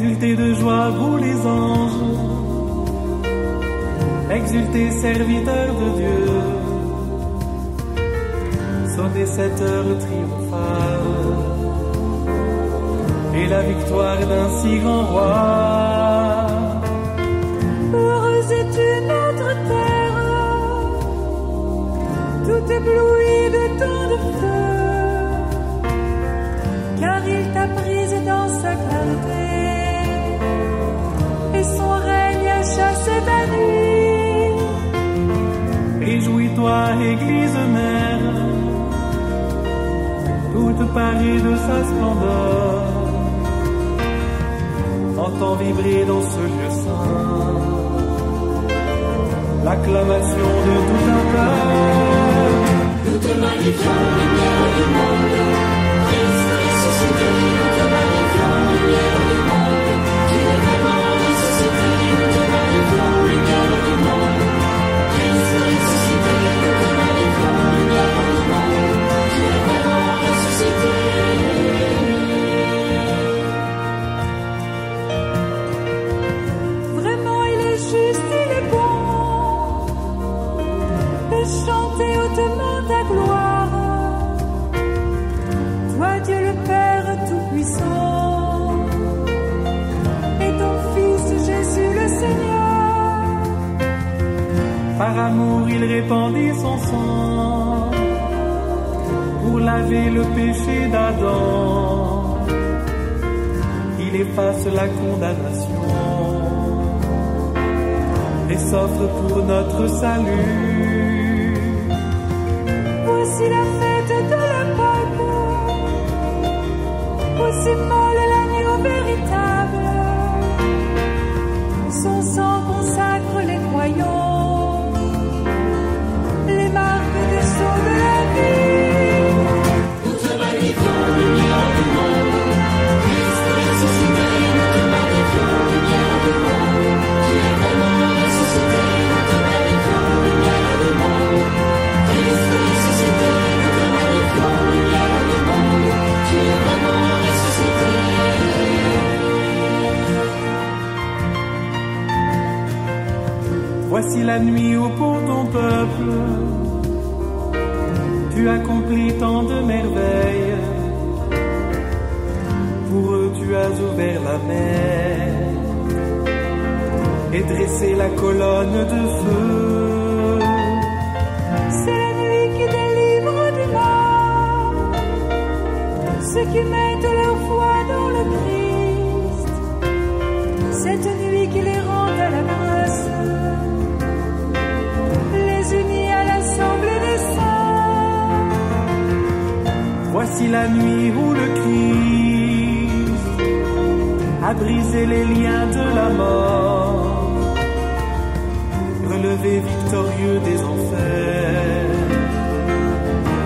Exultez de joie, vous les anges, exultez, serviteurs de Dieu, sonnez cette heure triomphale, et la victoire d'un si grand roi. Heureuse es-tu notre terre, tout éblouie de tant de feu, car il t'a prise dans sa clarté, et son règne a chassé ta nuit. Réjouis-toi, Église mère, toute parée de sa splendeur, entends vibrer dans ce lieu saint l'acclamation de tout un peuple. Nous te magnifions, lumière du monde, Christ ressuscité, nous te magnifions, lumière du monde, tu es vraiment ressuscité, nous te magnifions, lumière du monde, Christ ressuscité, nous te magnifions, lumière du monde, tu es vraiment ressuscité. Vraiment il est juste, il est bon de chanter hautement ta gloire, toi Dieu le Père Tout-Puissant, et ton Fils Jésus le Seigneur. Par amour il répandit son sang pour laver le péché d'Adam. Il efface la condamnation et s'offre pour notre salut. Voici la fête de la Pâque, voici molle l'agneau véritable, son sang consacre les croyants, les marques des sceaux de la vie. Nous te magnifions, lumière du monde, Christ ressuscité, nous te magnifions, lumière du monde, tu es vraiment ressuscité, nous te magnifions, lumière du monde, Christ ressuscité, nous te magnifions, lumière du monde, tu es vraiment ressuscité. Voici la nuit où pour ton peuple tu accomplis tant de merveilles. Pour eux tu as ouvert la mer et dressé la colonne de feu. C'est la nuit qui délivre du mal ceux qui mettent leur foi dans le Christ, cette nuit qui les rend à la grâce, les unit à l'assemblée des saints. Voici la nuit où le Christ a brisé les liens de la mort, relevé victorieux des enfers.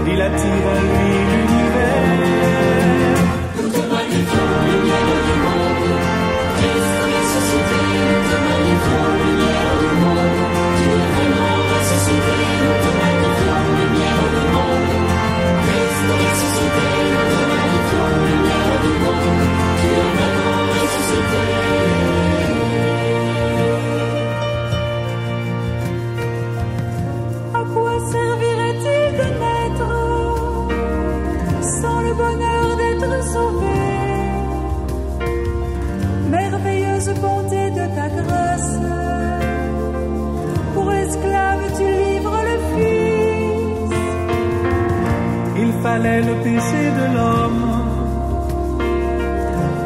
Il attire à lui l'univers. Nous te magnifions, lumière du monde, Christ ressuscité, nous te magnifions, lumière du monde, tu es vraiment ressuscité, nous te magnifions, lumière du monde, Christ ressuscité, nous te magnifions, lumière du monde, tu es vraiment ressuscité. À quoi servirait-il de naître sans le bonheur d'être sauvé? Merveilleuse bonté de ta grâce, pour l'esclave tu livres le Fils. Il fallait le péché de l'homme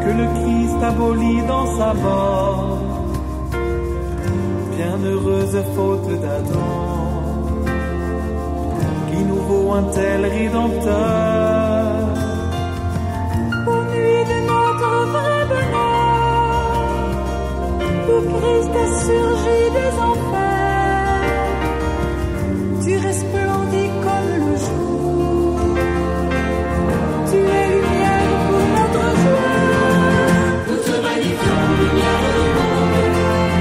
que le Christ abolit dans sa mort. Bienheureuse faute d'Adam qui nous vaut un tel rédempteur. Aux nuits de notre vrai bonheur, où Christ a surgi des enfers, tu resplendis comme le jour, tu es lumière pour notre joie. Nous te magnifions, lumière du monde,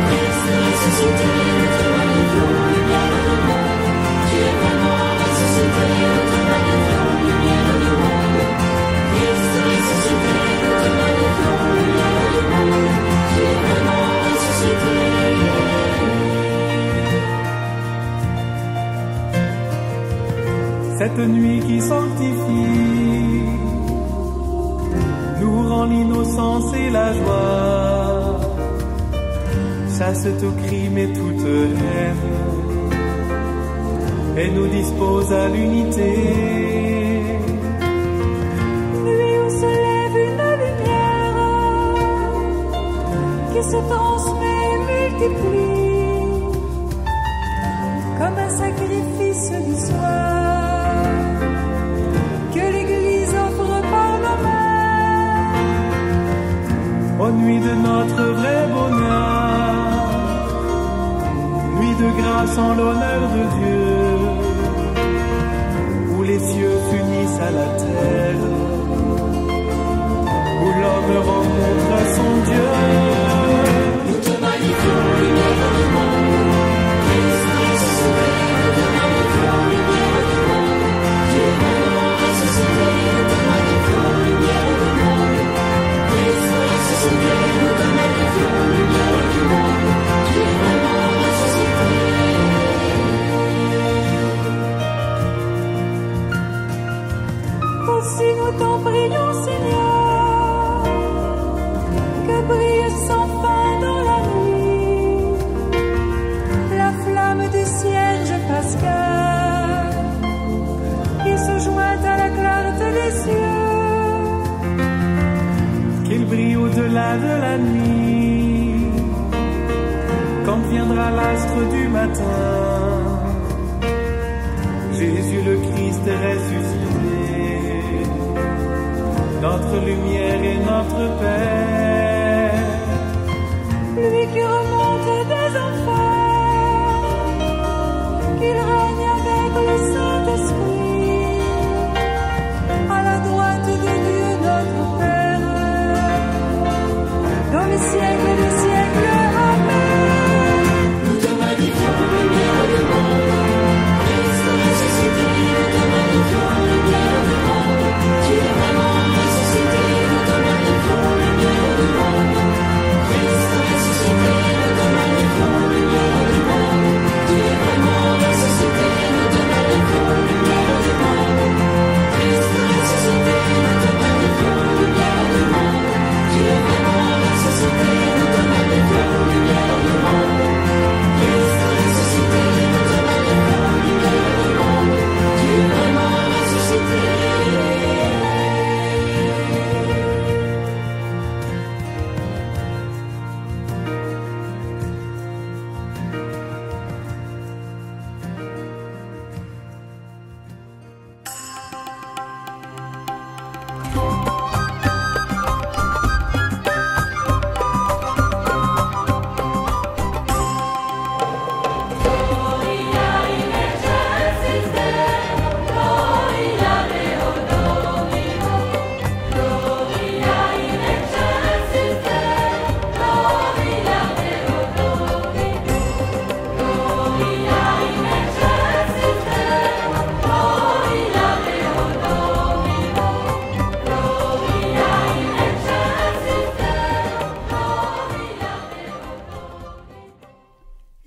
Christ ressuscité, nous te magnifions, lumière du monde, tu es vraiment ressuscité, nous te magnifions, lumière du monde, Christ ressuscité, nous te magnifions, lumière du monde. Cette nuit qui sanctifie nous rend l'innocence et la joie, chasse tout crime et toute haine, et nous dispose à l'unité. Nuit où se lève une lumière qui se transmet et multiplie comme un sacrifice du soir que l'Église offre par nos mains. Ô nuit de notre vrai bonheur, nuit de grâce en l'honneur de Dieu, où les cieux s'unissent à la terre, où l'homme rencontre son Dieu. Nous te magnifions, lumière du monde. Christ ressuscité, nous te magnifions, lumière du monde. Dieu vraiment ressuscité, nous te magnifions, lumière du monde. Christ ressuscité, nous te magnifions, lumière du monde. Dieu vraiment ressuscité. Aussi nous t'en prions, Seigneur, que brille sans fin dans la nuit la flamme du siège pascal qui se joint à la clarté des cieux. Qu'il brille au-delà de la nuit, quand viendra l'astre du matin, Jésus le Christ est ressuscité, notre lumière et notre paix. Lui qui remonte des enfers, qu'il règne avec le Saint-Esprit à la droite de Dieu notre Père, dans les siècles des siècles. Amen. Nous te magnifions, lumière du monde. Christ ressuscité, nous te magnifions, lumière du monde. Dieu vraiment ressuscité, nous te magnifions, lumière du monde. Christ ressuscité, nous te magnifions, lumière du monde. Dieu vraiment ressuscité, nous te magnifions, lumière du monde. Christ ressuscité, nous te magnifions, lumière du monde. Dieu vraiment ressuscité, nous te magnifions, lumière du monde. Christ ressuscité, nous te magnifions, lumière du monde. Dieu vraiment ressuscité.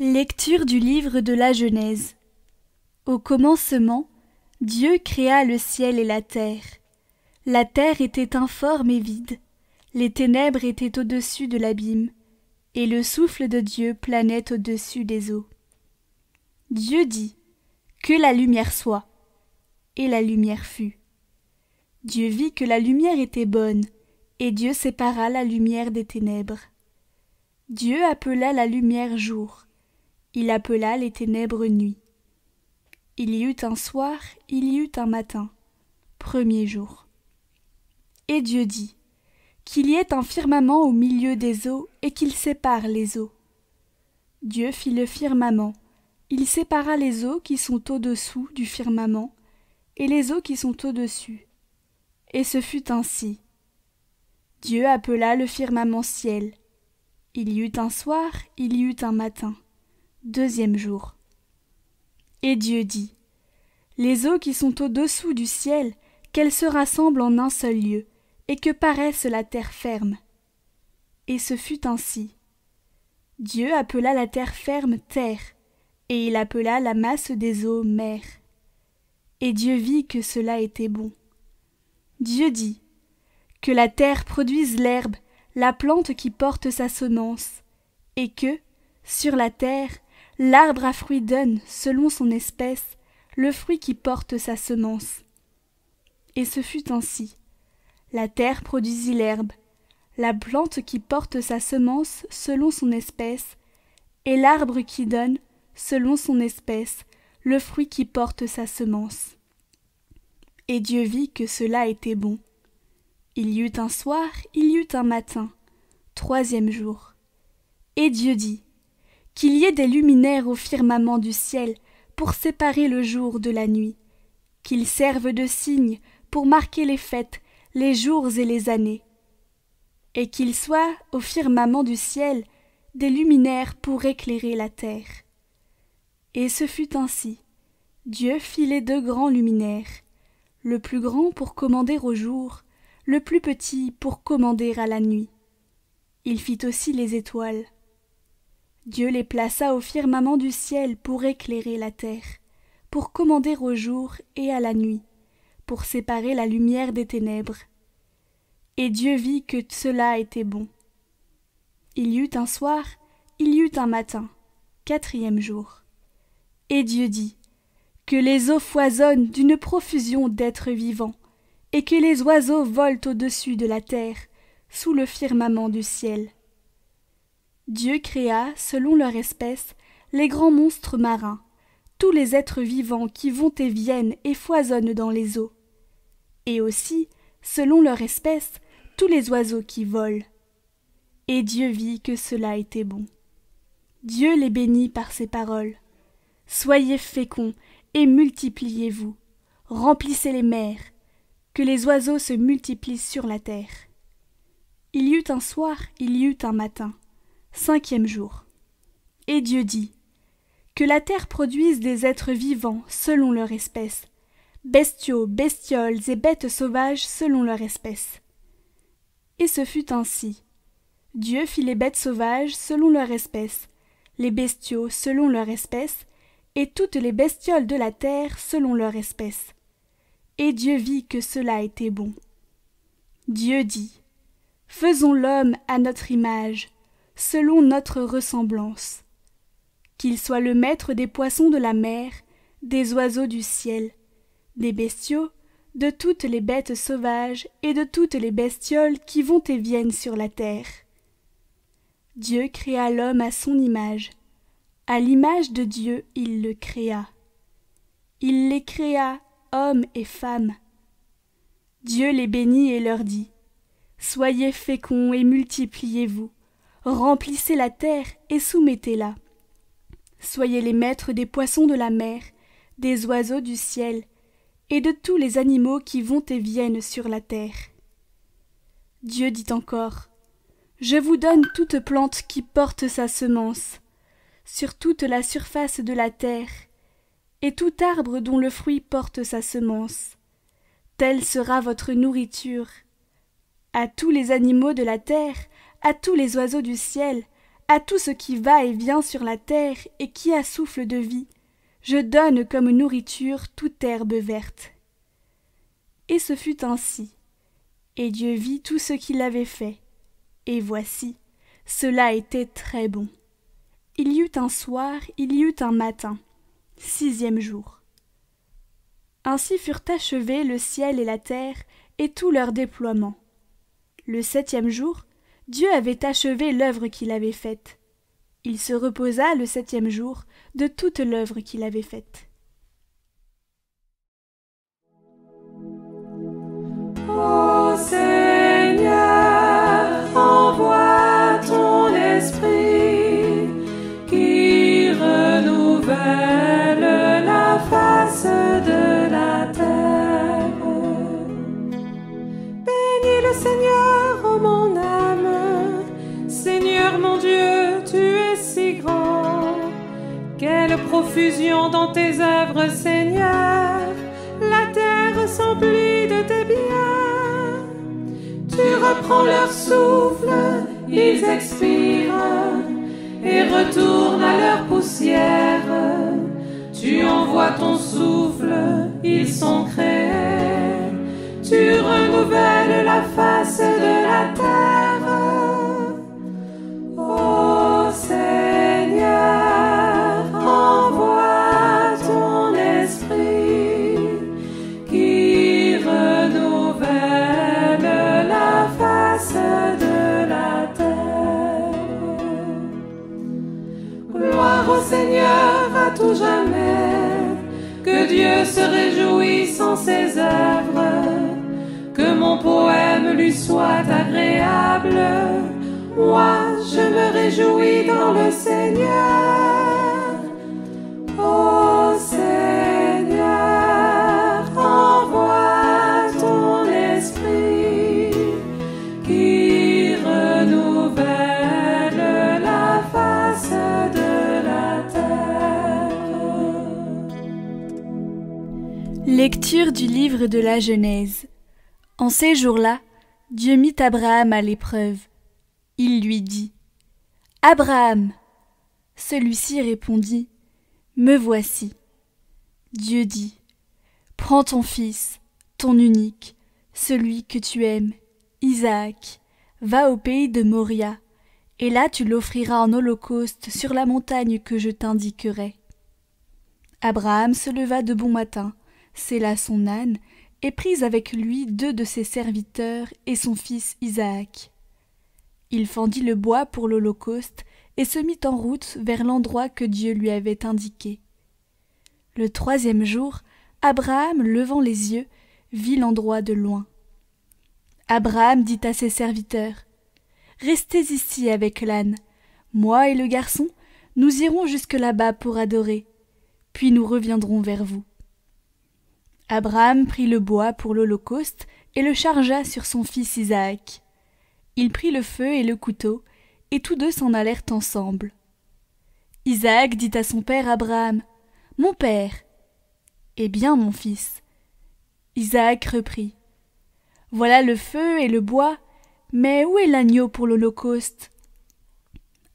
Lecture du livre de la Genèse. Au commencement, Dieu créa le ciel et la terre. La terre était informe et vide, les ténèbres étaient au-dessus de l'abîme, et le souffle de Dieu planait au-dessus des eaux. Dieu dit : que la lumière soit, et la lumière fut. Dieu vit que la lumière était bonne, et Dieu sépara la lumière des ténèbres. Dieu appela la lumière jour, il appela les ténèbres nuit. Il y eut un soir, il y eut un matin, premier jour. Et Dieu dit : qu'il y ait un firmament au milieu des eaux et qu'il sépare les eaux. Dieu fit le firmament, il sépara les eaux qui sont au-dessous du firmament et les eaux qui sont au-dessus. Et ce fut ainsi. Dieu appela le firmament ciel. Il y eut un soir, il y eut un matin, deuxième jour. Et Dieu dit : les eaux qui sont au-dessous du ciel, qu'elles se rassemblent en un seul lieu, et que paraisse la terre ferme. Et ce fut ainsi. Dieu appela la terre ferme terre, et il appela la masse des eaux mer. Et Dieu vit que cela était bon. Dieu dit : que la terre produise l'herbe, la plante qui porte sa semence, et que, sur la terre, l'arbre à fruits donne, selon son espèce, le fruit qui porte sa semence. Et ce fut ainsi. La terre produisit l'herbe, la plante qui porte sa semence selon son espèce, et l'arbre qui donne, selon son espèce, le fruit qui porte sa semence. Et Dieu vit que cela était bon. Il y eut un soir, il y eut un matin, 3e jour. Et Dieu dit : qu'il y ait des luminaires au firmament du ciel pour séparer le jour de la nuit, qu'ils servent de signes pour marquer les fêtes, les jours et les années, et qu'il soit au firmament du ciel des luminaires pour éclairer la terre. Et ce fut ainsi. Dieu fit les 2 grands luminaires, le plus grand pour commander au jour, le plus petit pour commander à la nuit. Il fit aussi les étoiles. Dieu les plaça au firmament du ciel pour éclairer la terre, pour commander au jour et à la nuit, pour séparer la lumière des ténèbres. Et Dieu vit que cela était bon. Il y eut un soir, il y eut un matin, 4e jour. Et Dieu dit : que les eaux foisonnent d'une profusion d'êtres vivants, et que les oiseaux volent au-dessus de la terre, sous le firmament du ciel. Dieu créa, selon leur espèce, les grands monstres marins, tous les êtres vivants qui vont et viennent et foisonnent dans les eaux, et aussi, selon leur espèce, tous les oiseaux qui volent. Et Dieu vit que cela était bon. Dieu les bénit par ces paroles : soyez féconds et multipliez-vous, remplissez les mers, que les oiseaux se multiplient sur la terre. Il y eut un soir, il y eut un matin, 5e jour. Et Dieu dit : que la terre produise des êtres vivants selon leur espèce, bestiaux, bestioles et bêtes sauvages selon leur espèce. Et ce fut ainsi. Dieu fit les bêtes sauvages selon leur espèce, les bestiaux selon leur espèce, et toutes les bestioles de la terre selon leur espèce. Et Dieu vit que cela était bon. Dieu dit : faisons l'homme à notre image, selon notre ressemblance. Qu'il soit le maître des poissons de la mer, des oiseaux du ciel, des bestiaux, de toutes les bêtes sauvages et de toutes les bestioles qui vont et viennent sur la terre. Dieu créa l'homme à son image. À l'image de Dieu, il le créa. Il les créa, hommes et femmes. Dieu les bénit et leur dit : soyez féconds et multipliez-vous, remplissez la terre et soumettez-la. Soyez les maîtres des poissons de la mer, des oiseaux du ciel, et de tous les animaux qui vont et viennent sur la terre. Dieu dit encore : je vous donne toute plante qui porte sa semence, sur toute la surface de la terre, et tout arbre dont le fruit porte sa semence. Telle sera votre nourriture. À tous les animaux de la terre, à tous les oiseaux du ciel, à tout ce qui va et vient sur la terre et qui a souffle de vie, je donne comme nourriture toute herbe verte. Et ce fut ainsi. Et Dieu vit tout ce qu'il avait fait. Et voici, cela était très bon. Il y eut un soir, il y eut un matin, 6e jour. Ainsi furent achevés le ciel et la terre et tout leur déploiement. Le 7e jour, Dieu avait achevé l'œuvre qu'il avait faite. Il se reposa le 7e jour de toute l'œuvre qu'il avait faite. Ô Seigneur, envoie ton esprit qui renouvelle la face de la terre. Bénis le Seigneur, ô mon âme. Seigneur mon Dieu, tu es si grand. Quelle profusion dans tes œuvres, Seigneur. La terre s'emplit de tes biens. Tu reprends leur souffle, ils expirent et retournent à leur poussière. Tu envoies envoies ton souffle, ils sont créés. Tu renouvelles la face de la terre. Ô Seigneur, envoie ton esprit qui renouvelle la face de la terre. Gloire au Seigneur à tout jamais, que Dieu se réjouisse en ses œuvres, que mon poème lui soit agréable. Moi, je me réjouis dans le Seigneur. Ô Seigneur, envoie ton esprit qui renouvelle la face de la terre. Lecture du livre de la Genèse. En ces jours-là, Dieu mit Abraham à l'épreuve. Il lui dit : « Abraham !» Celui-ci répondit : « Me voici. » Dieu dit : « Prends ton fils, ton unique, celui que tu aimes, Isaac, va au pays de Moria, et là tu l'offriras en holocauste sur la montagne que je t'indiquerai. » Abraham se leva de bon matin, sella son âne, et prit avec lui 2 de ses serviteurs et son fils Isaac. Il fendit le bois pour l'holocauste et se mit en route vers l'endroit que Dieu lui avait indiqué. Le 3e jour, Abraham, levant les yeux, vit l'endroit de loin. Abraham dit à ses serviteurs : « Restez ici avec l'âne. Moi et le garçon, nous irons jusque là-bas pour adorer, puis nous reviendrons vers vous. » Abraham prit le bois pour l'holocauste et le chargea sur son fils Isaac. Il prit le feu et le couteau, et tous 2 s'en allèrent ensemble. Isaac dit à son père Abraham : « Mon père !»« Eh bien, mon fils. » Isaac reprit : « Voilà le feu et le bois, mais où est l'agneau pour l'holocauste ?»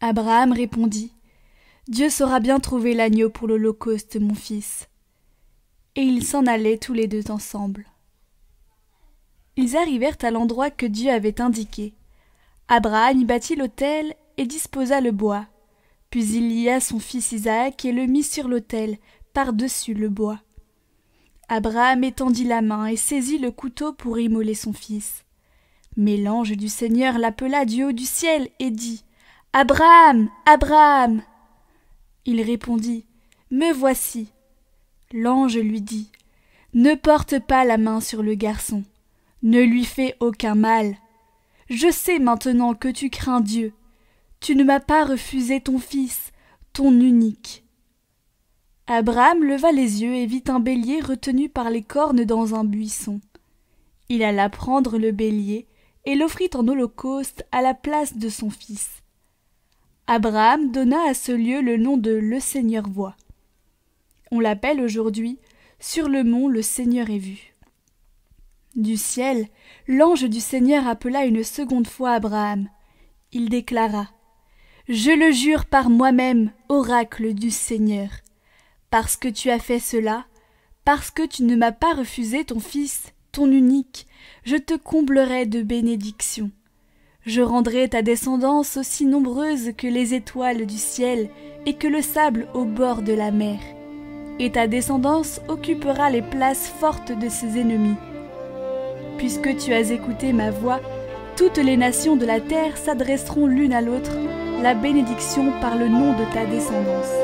Abraham répondit : « Dieu saura bien trouver l'agneau pour l'holocauste, mon fils. » Et ils s'en allaient tous les 2 ensemble. Ils arrivèrent à l'endroit que Dieu avait indiqué. Abraham y bâtit l'autel et disposa le bois. Puis il lia son fils Isaac et le mit sur l'autel, par-dessus le bois. Abraham étendit la main et saisit le couteau pour immoler son fils. Mais l'ange du Seigneur l'appela du haut du ciel et dit : « Abraham, Abraham !» Il répondit : « Me voici. » L'ange lui dit : « Ne porte pas la main sur le garçon, ne lui fais aucun mal. Je sais maintenant que tu crains Dieu. Tu ne m'as pas refusé ton fils, ton unique. » Abraham leva les yeux et vit un bélier retenu par les cornes dans un buisson. Il alla prendre le bélier et l'offrit en holocauste à la place de son fils. Abraham donna à ce lieu le nom de « Le Seigneur voit ». On l'appelle aujourd'hui « Sur le mont le Seigneur est vu ». Du ciel, l'ange du Seigneur appela une seconde fois Abraham. Il déclara : « Je le jure par moi-même, oracle du Seigneur, parce que tu as fait cela, parce que tu ne m'as pas refusé ton fils, ton unique, je te comblerai de bénédictions. Je rendrai ta descendance aussi nombreuse que les étoiles du ciel et que le sable au bord de la mer. Et ta descendance occupera les places fortes de ses ennemis. Puisque tu as écouté ma voix, toutes les nations de la terre s'adresseront l'une à l'autre, la bénédiction par le nom de ta descendance.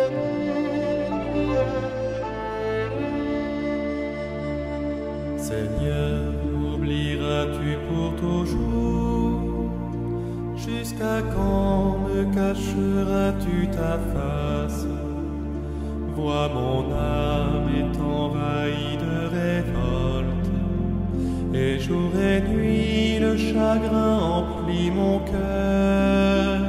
Seigneur, oublieras-tu pour toujours? Jusqu'à quand me cacheras-tu ta face? Vois mon âme est envahie de révolte, et jour et nuit le chagrin emplit mon cœur.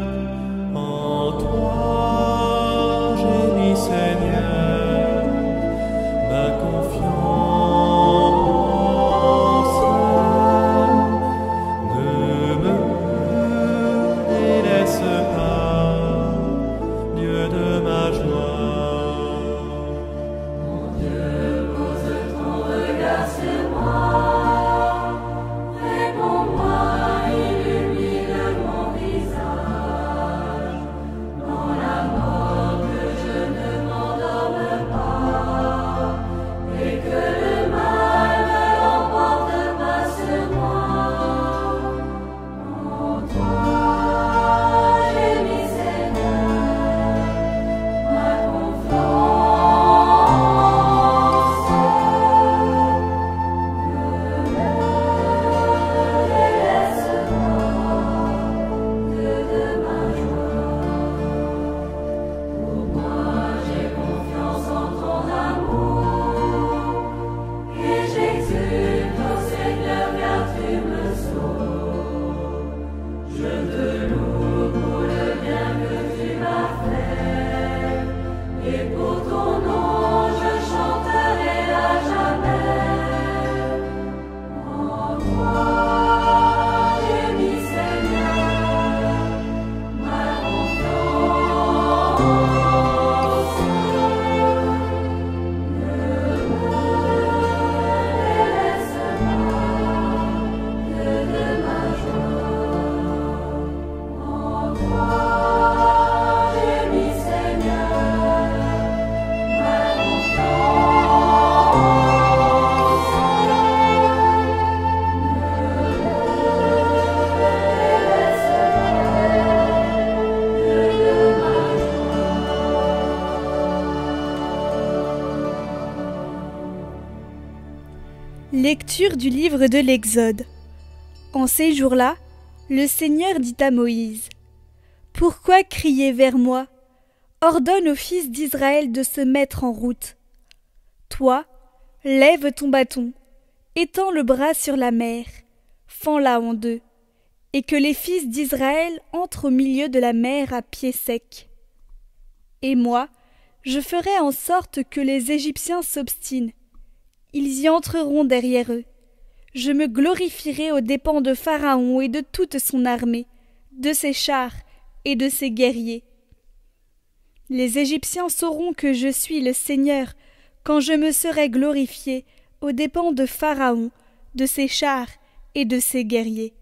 En toi j'ai mis, Seigneur, ma confiance. Ne me délaisse pas, Dieu de ma joie. Lecture du livre de l'Exode. En ces jours-là, le Seigneur dit à Moïse : « Pourquoi crier vers moi ? Ordonne aux fils d'Israël de se mettre en route. Toi, lève ton bâton, étends le bras sur la mer, fends-la en deux, et que les fils d'Israël entrent au milieu de la mer à pied sec. Et moi, je ferai en sorte que les Égyptiens s'obstinent. Ils y entreront derrière eux. Je me glorifierai aux dépens de Pharaon et de toute son armée, de ses chars et de ses guerriers. Les Égyptiens sauront que je suis le Seigneur quand je me serai glorifié aux dépens de Pharaon, de ses chars et de ses guerriers. »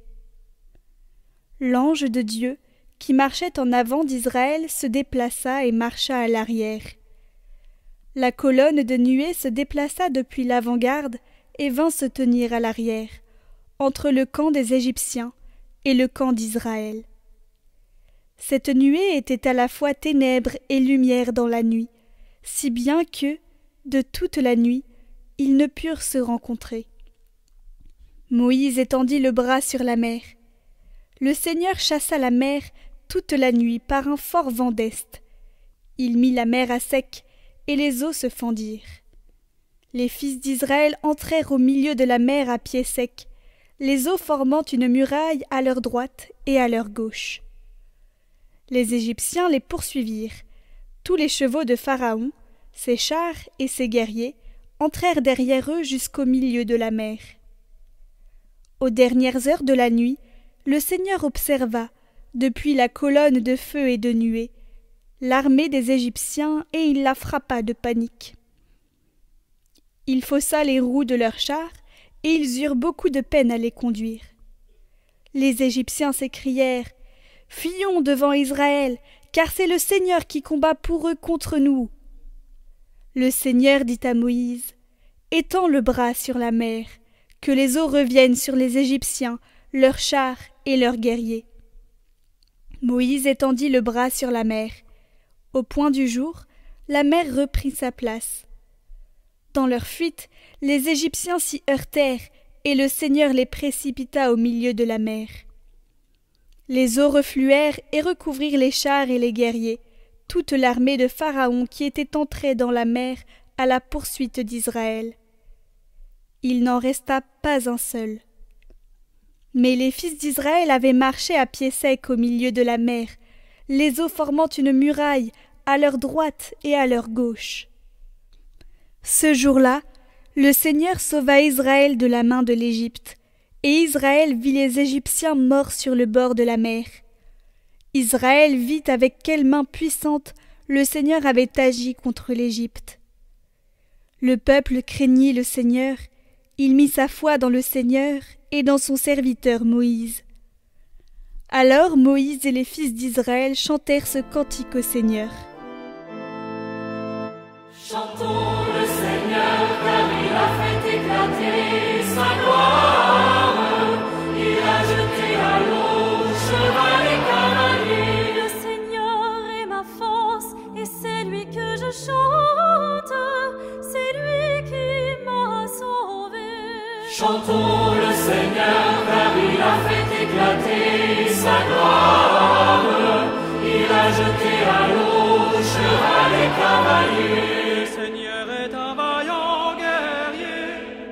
L'ange de Dieu, qui marchait en avant d'Israël, se déplaça et marcha à l'arrière. La colonne de nuée se déplaça depuis l'avant-garde et vint se tenir à l'arrière, entre le camp des Égyptiens et le camp d'Israël. Cette nuée était à la fois ténèbres et lumière dans la nuit, si bien que, de toute la nuit, ils ne purent se rencontrer. Moïse étendit le bras sur la mer. Le Seigneur chassa la mer toute la nuit par un fort vent d'est. Il mit la mer à sec, et les eaux se fendirent. Les fils d'Israël entrèrent au milieu de la mer à pied sec, les eaux formant une muraille à leur droite et à leur gauche. Les Égyptiens les poursuivirent. Tous les chevaux de Pharaon, ses chars et ses guerriers entrèrent derrière eux jusqu'au milieu de la mer. Aux dernières heures de la nuit, le Seigneur observa, depuis la colonne de feu et de nuée, l'armée des Égyptiens et il la frappa de panique. Il faussa les roues de leurs chars et ils eurent beaucoup de peine à les conduire. Les Égyptiens s'écrièrent : « Fuyons devant Israël, car c'est le Seigneur qui combat pour eux contre nous. » Le Seigneur dit à Moïse : « Étends le bras sur la mer, que les eaux reviennent sur les Égyptiens, leurs chars et leurs guerriers. » Moïse étendit le bras sur la mer. Au point du jour, la mer reprit sa place. Dans leur fuite, les Égyptiens s'y heurtèrent et le Seigneur les précipita au milieu de la mer. Les eaux refluèrent et recouvrirent les chars et les guerriers, toute l'armée de Pharaon qui était entrée dans la mer à la poursuite d'Israël. Il n'en resta pas un seul. Mais les fils d'Israël avaient marché à pied sec au milieu de la mer, les eaux formant une muraille à leur droite et à leur gauche. Ce jour-là, le Seigneur sauva Israël de la main de l'Égypte, et Israël vit les Égyptiens morts sur le bord de la mer. Israël vit avec quelle main puissante le Seigneur avait agi contre l'Égypte. Le peuple craignit le Seigneur, il mit sa foi dans le Seigneur et dans son serviteur Moïse. Alors Moïse et les fils d'Israël chantèrent ce cantique au Seigneur. Chantons le Seigneur, car il a fait éclater sa gloire. Il a jeté à l'eau cheval et cavalier. Le Seigneur est ma force et c'est lui que je chante. C'est lui qui m'a sauvé. Chantons le Seigneur, car il a fait éclater sa gloire. Il a jeté à l'eau cheval et cavalier.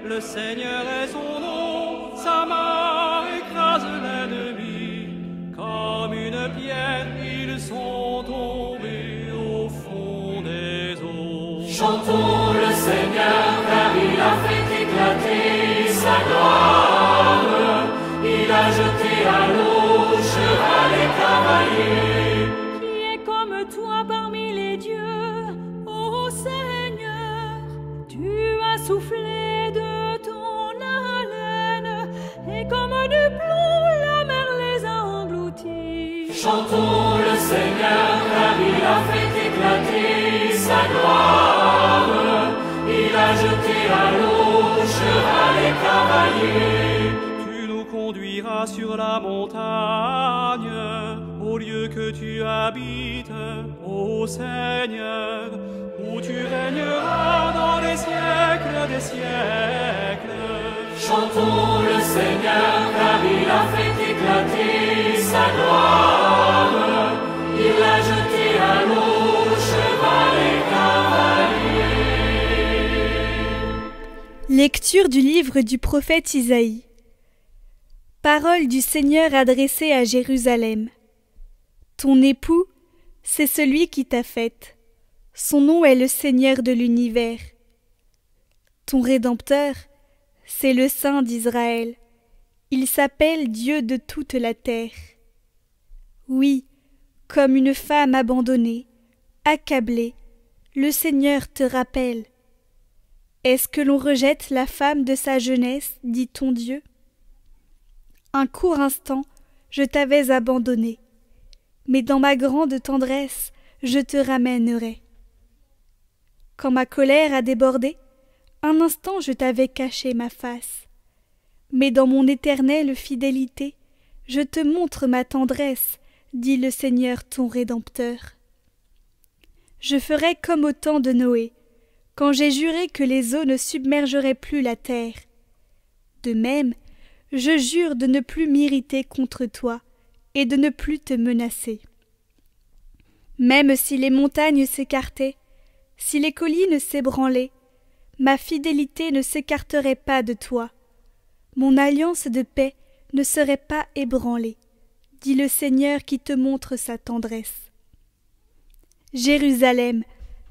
Le Seigneur est son nom, sa main écrase l'ennemi. Comme une pierre, ils sont tombés au fond des eaux. Chantons le Seigneur, car il a fait éclater sa gloire. Il a jeté à l'eau cheval et cavalier. Qui est comme toi parmi les dieux, ô Seigneur? Tu as soufflé de ton haleine, et comme du plomb la mer les a engloutis. Chantons le Seigneur, car il a fait éclater sa gloire. Il a jeté à l'eau cheval et cavalier. Tu nous conduiras sur la montagne, au lieu que tu habites, ô Seigneur, où tu régneras dans les siècles des siècles. Chantons le Seigneur, car il a fait éclater sa gloire. Il a jeté à l'eau cheval et cavalier. Lecture du livre du prophète Isaïe. Parole du Seigneur adressée à Jérusalem. Ton époux, c'est celui qui t'a faite. Son nom est le Seigneur de l'univers. Ton Rédempteur, c'est le Saint d'Israël. Il s'appelle Dieu de toute la terre. Oui, comme une femme abandonnée, accablée, le Seigneur te rappelle. Est-ce que l'on rejette la femme de sa jeunesse, dit ton Dieu? Un court instant, je t'avais abandonné, mais dans ma grande tendresse, je te ramènerai. Quand ma colère a débordé, un instant je t'avais caché ma face, mais dans mon éternelle fidélité, je te montre ma tendresse, dit le Seigneur ton Rédempteur. Je ferai comme au temps de Noé, quand j'ai juré que les eaux ne submergeraient plus la terre. De même, je jure de ne plus m'irriter contre toi et de ne plus te menacer. Même si les montagnes s'écartaient, si les collines s'ébranlaient, ma fidélité ne s'écarterait pas de toi. Mon alliance de paix ne serait pas ébranlée, dit le Seigneur qui te montre sa tendresse. Jérusalem,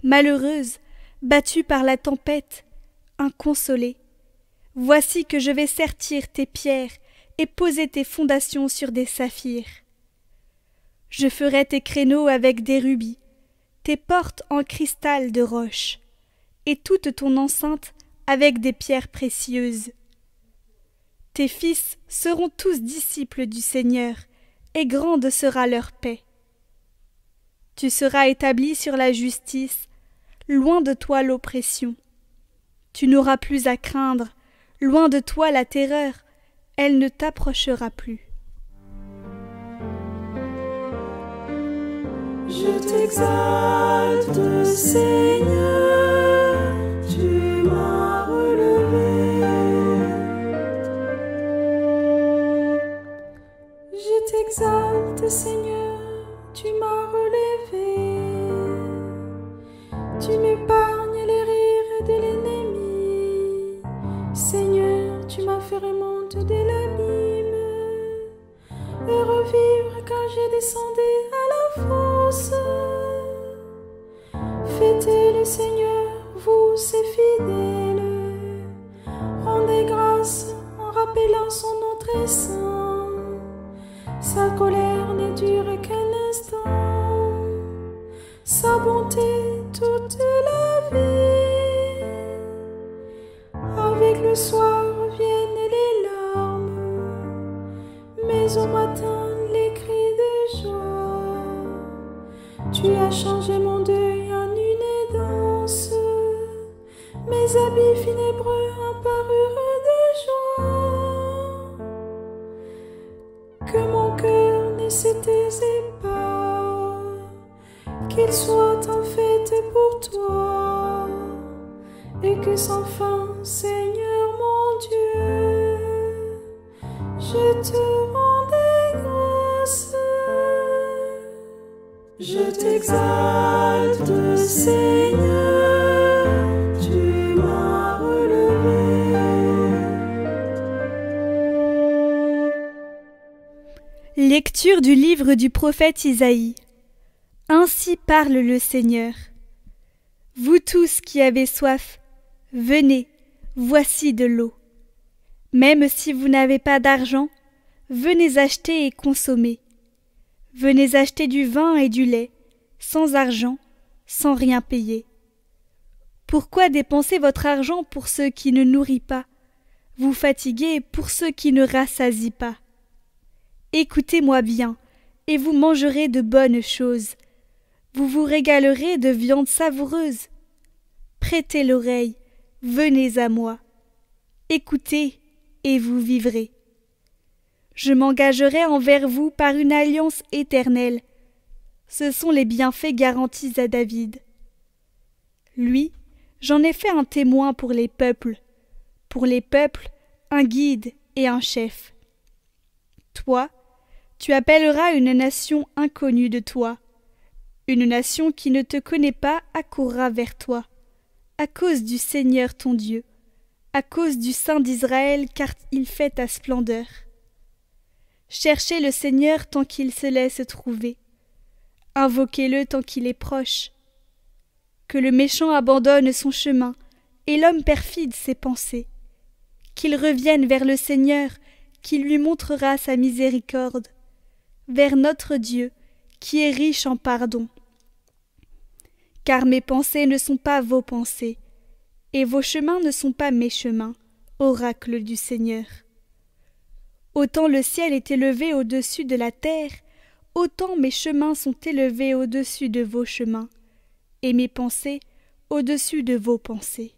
malheureuse, battue par la tempête, inconsolée, voici que je vais sertir tes pierres et poser tes fondations sur des saphirs. Je ferai tes créneaux avec des rubis, tes portes en cristal de roche, et toute ton enceinte avec des pierres précieuses. Tes fils seront tous disciples du Seigneur, et grande sera leur paix. Tu seras établi sur la justice, loin de toi l'oppression. Tu n'auras plus à craindre, loin de toi la terreur, elle ne t'approchera plus. Je t'exalte, Seigneur, tu m'as relevé. Je t'exalte, Seigneur, tu m'as relevé. Tu m'épargnes les rires de l'ennemi. Seigneur, tu m'as fait remonter de l'abîme et revivre quand j'ai descendu à la fosse. Fêtez le Seigneur, vous ses fidèles. Rendez grâce en rappelant son nom très saint. Sa colère ne dure qu'un instant, sa bonté toute la vie. Avec le soir viennent les larmes, mais au matin les cris de joie. Tu as changé mon deuil en une danse, mes habits funèbres apparurent de joie. Que mon cœur ne se taisait pas, qu'il soit en fête pour toi, et que sans fin, Seigneur mon Dieu, je te rendais grâce. Je t'exalte, Seigneur, tu m'as relevé. Lecture du livre du prophète Isaïe. Ainsi parle le Seigneur. Vous tous qui avez soif, venez, voici de l'eau. Même si vous n'avez pas d'argent, venez acheter et consommer. Venez acheter du vin et du lait, sans argent, sans rien payer. Pourquoi dépenser votre argent pour ceux qui ne nourrit pas, vous fatiguer pour ceux qui ne rassasient pas? Écoutez-moi bien, et vous mangerez de bonnes choses. Vous vous régalerez de viande savoureuse. Prêtez l'oreille, venez à moi. Écoutez, et vous vivrez. Je m'engagerai envers vous par une alliance éternelle. Ce sont les bienfaits garantis à David. Lui, j'en ai fait un témoin pour les peuples un guide et un chef. Toi, tu appelleras une nation inconnue de toi. Une nation qui ne te connaît pas accourra vers toi, à cause du Seigneur ton Dieu, à cause du Saint d'Israël, car il fait ta splendeur. Cherchez le Seigneur tant qu'il se laisse trouver. Invoquez-le tant qu'il est proche. Que le méchant abandonne son chemin, et l'homme perfide ses pensées. Qu'il revienne vers le Seigneur, qui lui montrera sa miséricorde, vers notre Dieu, qui est riche en pardon. Car mes pensées ne sont pas vos pensées, et vos chemins ne sont pas mes chemins, oracle du Seigneur. Autant le ciel est élevé au-dessus de la terre, autant mes chemins sont élevés au-dessus de vos chemins, et mes pensées au-dessus de vos pensées.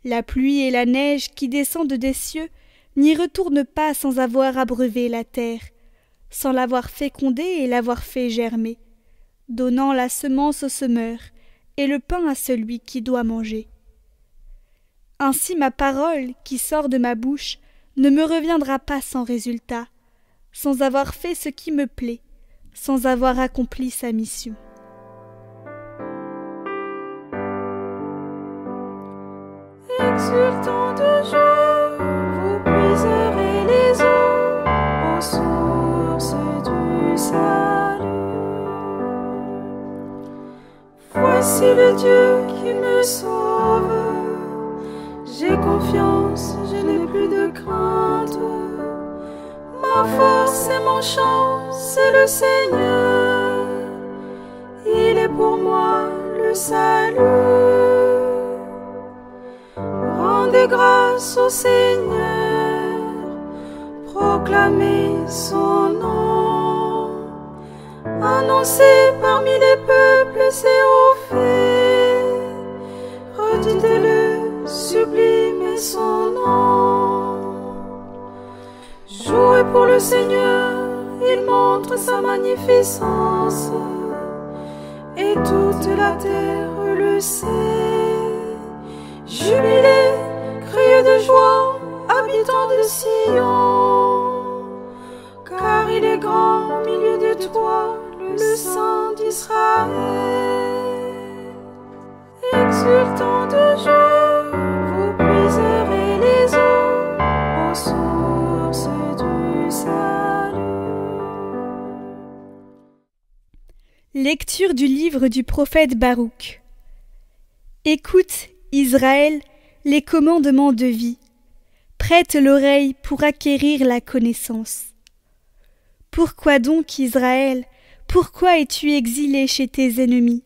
La pluie et la neige qui descendent des cieux n'y retournent pas sans avoir abreuvé la terre, sans l'avoir fécondée et l'avoir fait germer, donnant la semence au semeur et le pain à celui qui doit manger. Ainsi ma parole qui sort de ma bouche ne me reviendra pas sans résultat, sans avoir fait ce qui me plaît, sans avoir accompli sa mission. Exultant de joie, vous puiserez les eaux aux sources du salut. Voici le Dieu qui me sauve. J'ai confiance, je n'ai plus de crainte. Ma force et mon chant, c'est le Seigneur. Il est pour moi le salut. Rendez grâce au Seigneur, proclamez son nom. Annoncez parmi les peuples ses hauts faits. Redites-le, sublimez son nom. Jouez pour le Seigneur, il montre sa magnificence, et toute la terre le sait. Jubilez, criez de joie, habitants de Sion, car il est grand au milieu de toi, le Saint d'Israël. Exultant de joie, vous puiserez les eaux aux sources du salut. Lecture du livre du prophète Baruch. Écoute, Israël, les commandements de vie. Prête l'oreille pour acquérir la connaissance. Pourquoi donc, Israël, pourquoi es-tu exilé chez tes ennemis,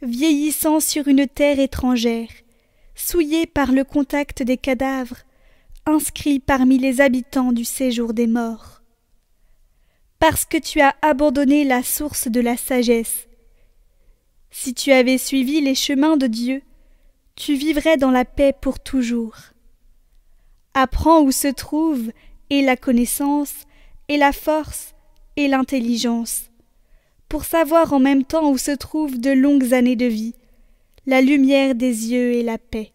vieillissant sur une terre étrangère, souillé par le contact des cadavres, inscrit parmi les habitants du séjour des morts? Parce que tu as abandonné la source de la sagesse. Si tu avais suivi les chemins de Dieu, tu vivrais dans la paix pour toujours. Apprends où se trouve et la connaissance, et la force, et l'intelligence, pour savoir en même temps où se trouvent de longues années de vie, la lumière des yeux et la paix.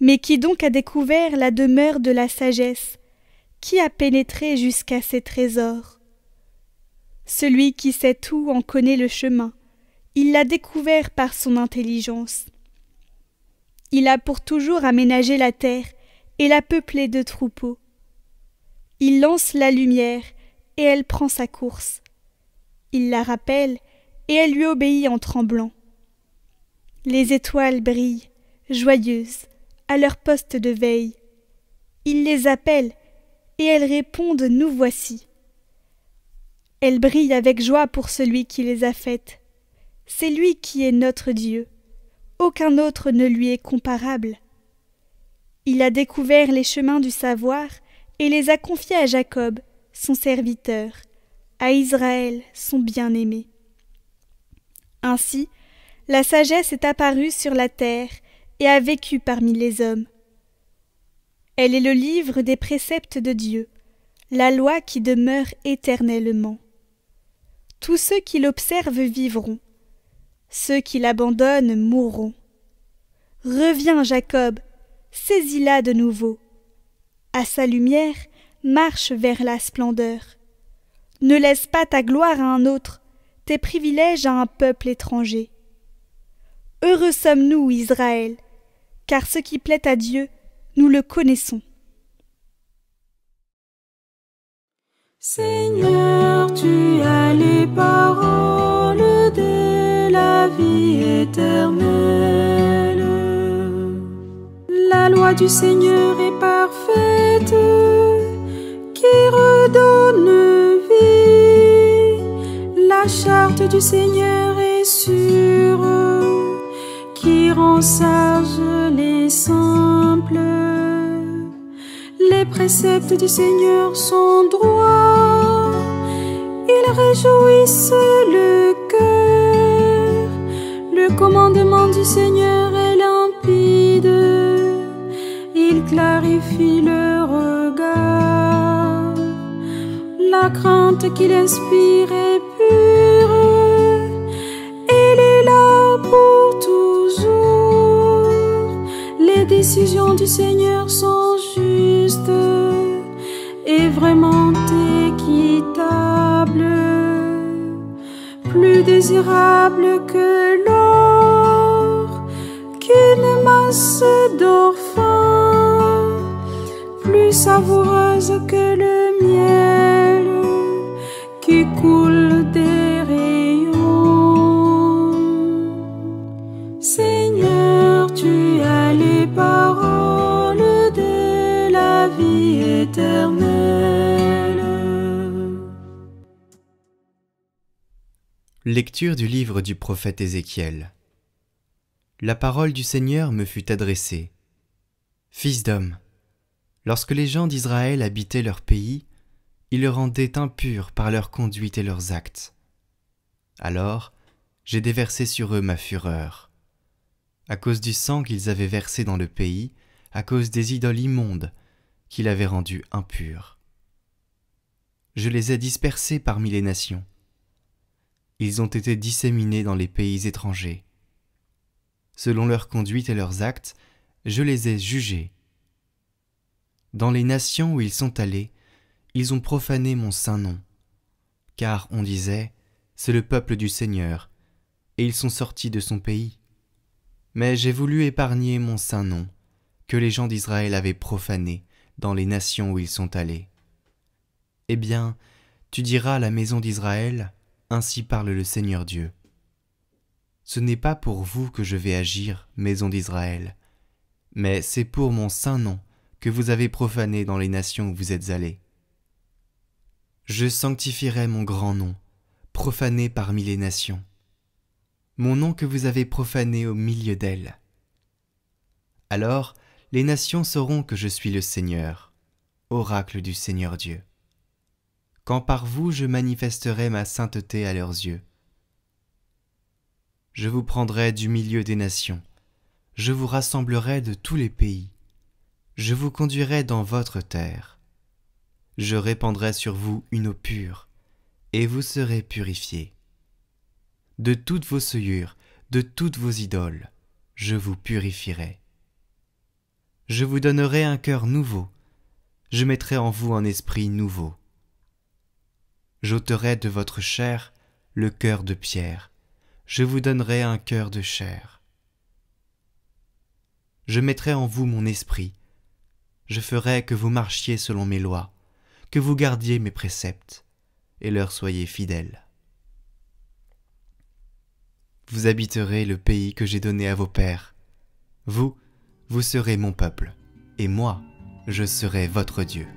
Mais qui donc a découvert la demeure de la sagesse? Qui a pénétré jusqu'à ses trésors? Celui qui sait tout en connaît le chemin, il l'a découvert par son intelligence. Il a pour toujours aménagé la terre et l'a peuplée de troupeaux. Il lance la lumière et elle prend sa course. Il la rappelle et elle lui obéit en tremblant. Les étoiles brillent, joyeuses, à leur poste de veille. Il les appelle et elles répondent « Nous voici ». Elles brillent avec joie pour celui qui les a faites. C'est lui qui est notre Dieu. Aucun autre ne lui est comparable. Il a découvert les chemins du savoir et les a confiés à Jacob, son serviteur, à Israël, son bien-aimé. Ainsi, la sagesse est apparue sur la terre et a vécu parmi les hommes. Elle est le livre des préceptes de Dieu, la loi qui demeure éternellement. Tous ceux qui l'observent vivront. Ceux qui l'abandonnent mourront. Reviens, Jacob, saisis-la de nouveau. À sa lumière, marche vers la splendeur. Ne laisse pas ta gloire à un autre, tes privilèges à un peuple étranger. Heureux sommes-nous, Israël, car ce qui plaît à Dieu, nous le connaissons. Seigneur, tu as les paroles de la vie éternelle. La loi du Seigneur est parfaite, qui redonne vie. La charte du Seigneur est sûre, qui rend sages les simples. Les préceptes du Seigneur sont droits, ils réjouissent le cœur. Le commandement du Seigneur est limpide, il clarifie le regard. La crainte qu'il inspire est pure, il est là pour toujours. Les décisions du Seigneur sont justes et vraiment équitables, plus désirables que l'or, qu'une masse d'or fin, plus savoureuse que le miel qui coule des rayons. Seigneur, tu as les paroles de la vie éternelle. Lecture du livre du prophète Ézéchiel. La parole du Seigneur me fut adressée. Fils d'homme, lorsque les gens d'Israël habitaient leur pays, ils le rendaient impur par leur conduite et leurs actes. Alors, j'ai déversé sur eux ma fureur. À cause du sang qu'ils avaient versé dans le pays, à cause des idoles immondes qu'il avait rendus impurs. Je les ai dispersés parmi les nations. Ils ont été disséminés dans les pays étrangers. Selon leur conduite et leurs actes, je les ai jugés. Dans les nations où ils sont allés, ils ont profané mon saint nom. Car on disait, c'est le peuple du Seigneur, et ils sont sortis de son pays. Mais j'ai voulu épargner mon saint nom, que les gens d'Israël avaient profané dans les nations où ils sont allés. Eh bien, tu diras à la maison d'Israël, ainsi parle le Seigneur Dieu. Ce n'est pas pour vous que je vais agir, maison d'Israël, mais c'est pour mon saint nom que vous avez profané dans les nations où vous êtes allés. Je sanctifierai mon grand nom, profané parmi les nations, mon nom que vous avez profané au milieu d'elles. Alors les nations sauront que je suis le Seigneur, oracle du Seigneur Dieu, quand par vous je manifesterai ma sainteté à leurs yeux. Je vous prendrai du milieu des nations, je vous rassemblerai de tous les pays, je vous conduirai dans votre terre. Je répandrai sur vous une eau pure, et vous serez purifiés. De toutes vos souillures, de toutes vos idoles, je vous purifierai. Je vous donnerai un cœur nouveau, je mettrai en vous un esprit nouveau. J'ôterai de votre chair le cœur de pierre, je vous donnerai un cœur de chair. Je mettrai en vous mon esprit, je ferai que vous marchiez selon mes lois, que vous gardiez mes préceptes, et leur soyez fidèles. Vous habiterez le pays que j'ai donné à vos pères. Vous serez mon peuple, et moi, je serai votre Dieu.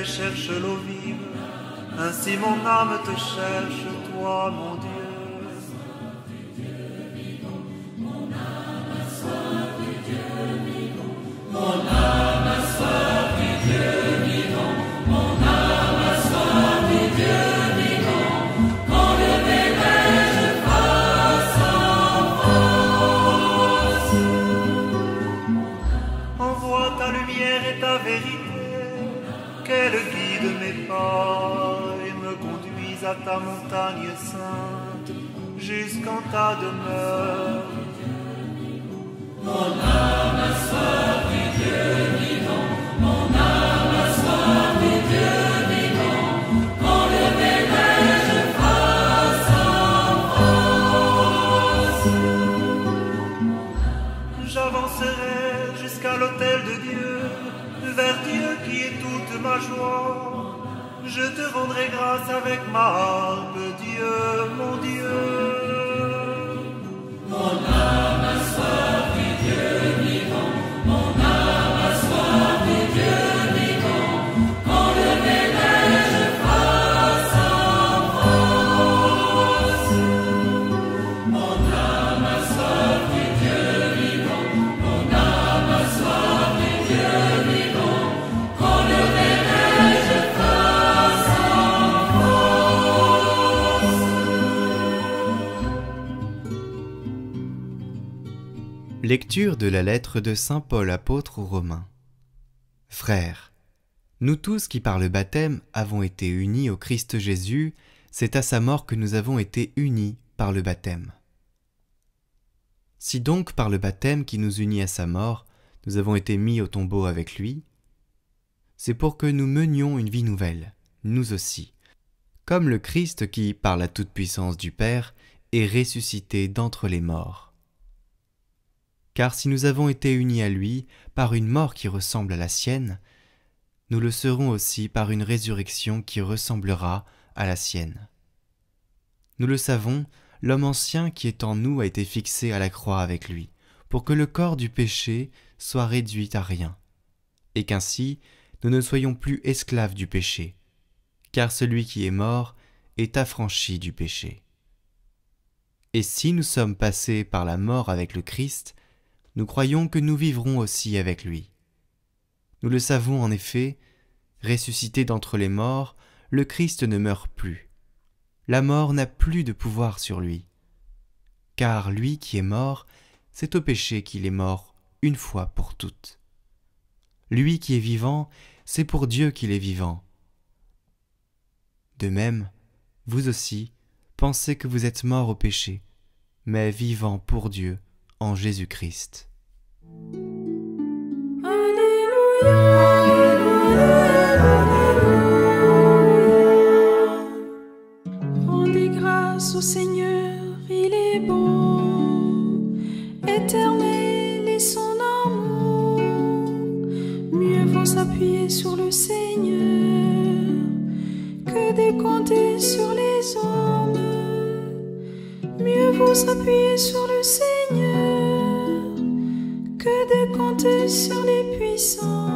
Cherche l'eau vive, ainsi mon âme te cherche, toi mon Dieu. ta montagne sainte, jusqu'en ta demeure. Mon âme a soif du Dieu vivant, mon âme a soif du Dieu vivant, enlevez-les face à face. J'avancerai jusqu'à l'autel de Dieu, vers Dieu qui est toute ma joie. Je te rendrai grâce avec ma harpe, Dieu, mon Dieu. Mon âme a soif du Dieu vivant, mon âme a soif du Dieu vivant, enlevez-les face à face. Mon âme a soif du Dieu vivant, mon âme a soif du Dieu vivant, enlevez-les face à face. Lecture de la lettre de saint Paul apôtre aux Romains. Frères, nous tous qui par le baptême avons été unis au Christ Jésus, c'est à sa mort que nous avons été unis par le baptême. Si donc par le baptême qui nous unit à sa mort, nous avons été mis au tombeau avec lui, c'est pour que nous menions une vie nouvelle, nous aussi, comme le Christ qui, par la toute-puissance du Père, est ressuscité d'entre les morts. Car si nous avons été unis à lui par une mort qui ressemble à la sienne, nous le serons aussi par une résurrection qui ressemblera à la sienne. Nous le savons, l'homme ancien qui est en nous a été fixé à la croix avec lui, pour que le corps du péché soit réduit à rien, et qu'ainsi nous ne soyons plus esclaves du péché, car celui qui est mort est affranchi du péché. Et si nous sommes passés par la mort avec le Christ, nous croyons que nous vivrons aussi avec lui. Nous le savons en effet, ressuscité d'entre les morts, le Christ ne meurt plus. La mort n'a plus de pouvoir sur lui. Car lui qui est mort, c'est au péché qu'il est mort une fois pour toutes. Lui qui est vivant, c'est pour Dieu qu'il est vivant. De même, vous aussi, pensez que vous êtes morts au péché, mais vivants pour Dieu en Jésus-Christ. Rendez grâce au Seigneur, il est bon, éternel est son amour. Mieux vaut s'appuyer sur le Seigneur que de compter sur les hommes. Mieux vaut s'appuyer sur le Seigneur que de compter sur les puissants.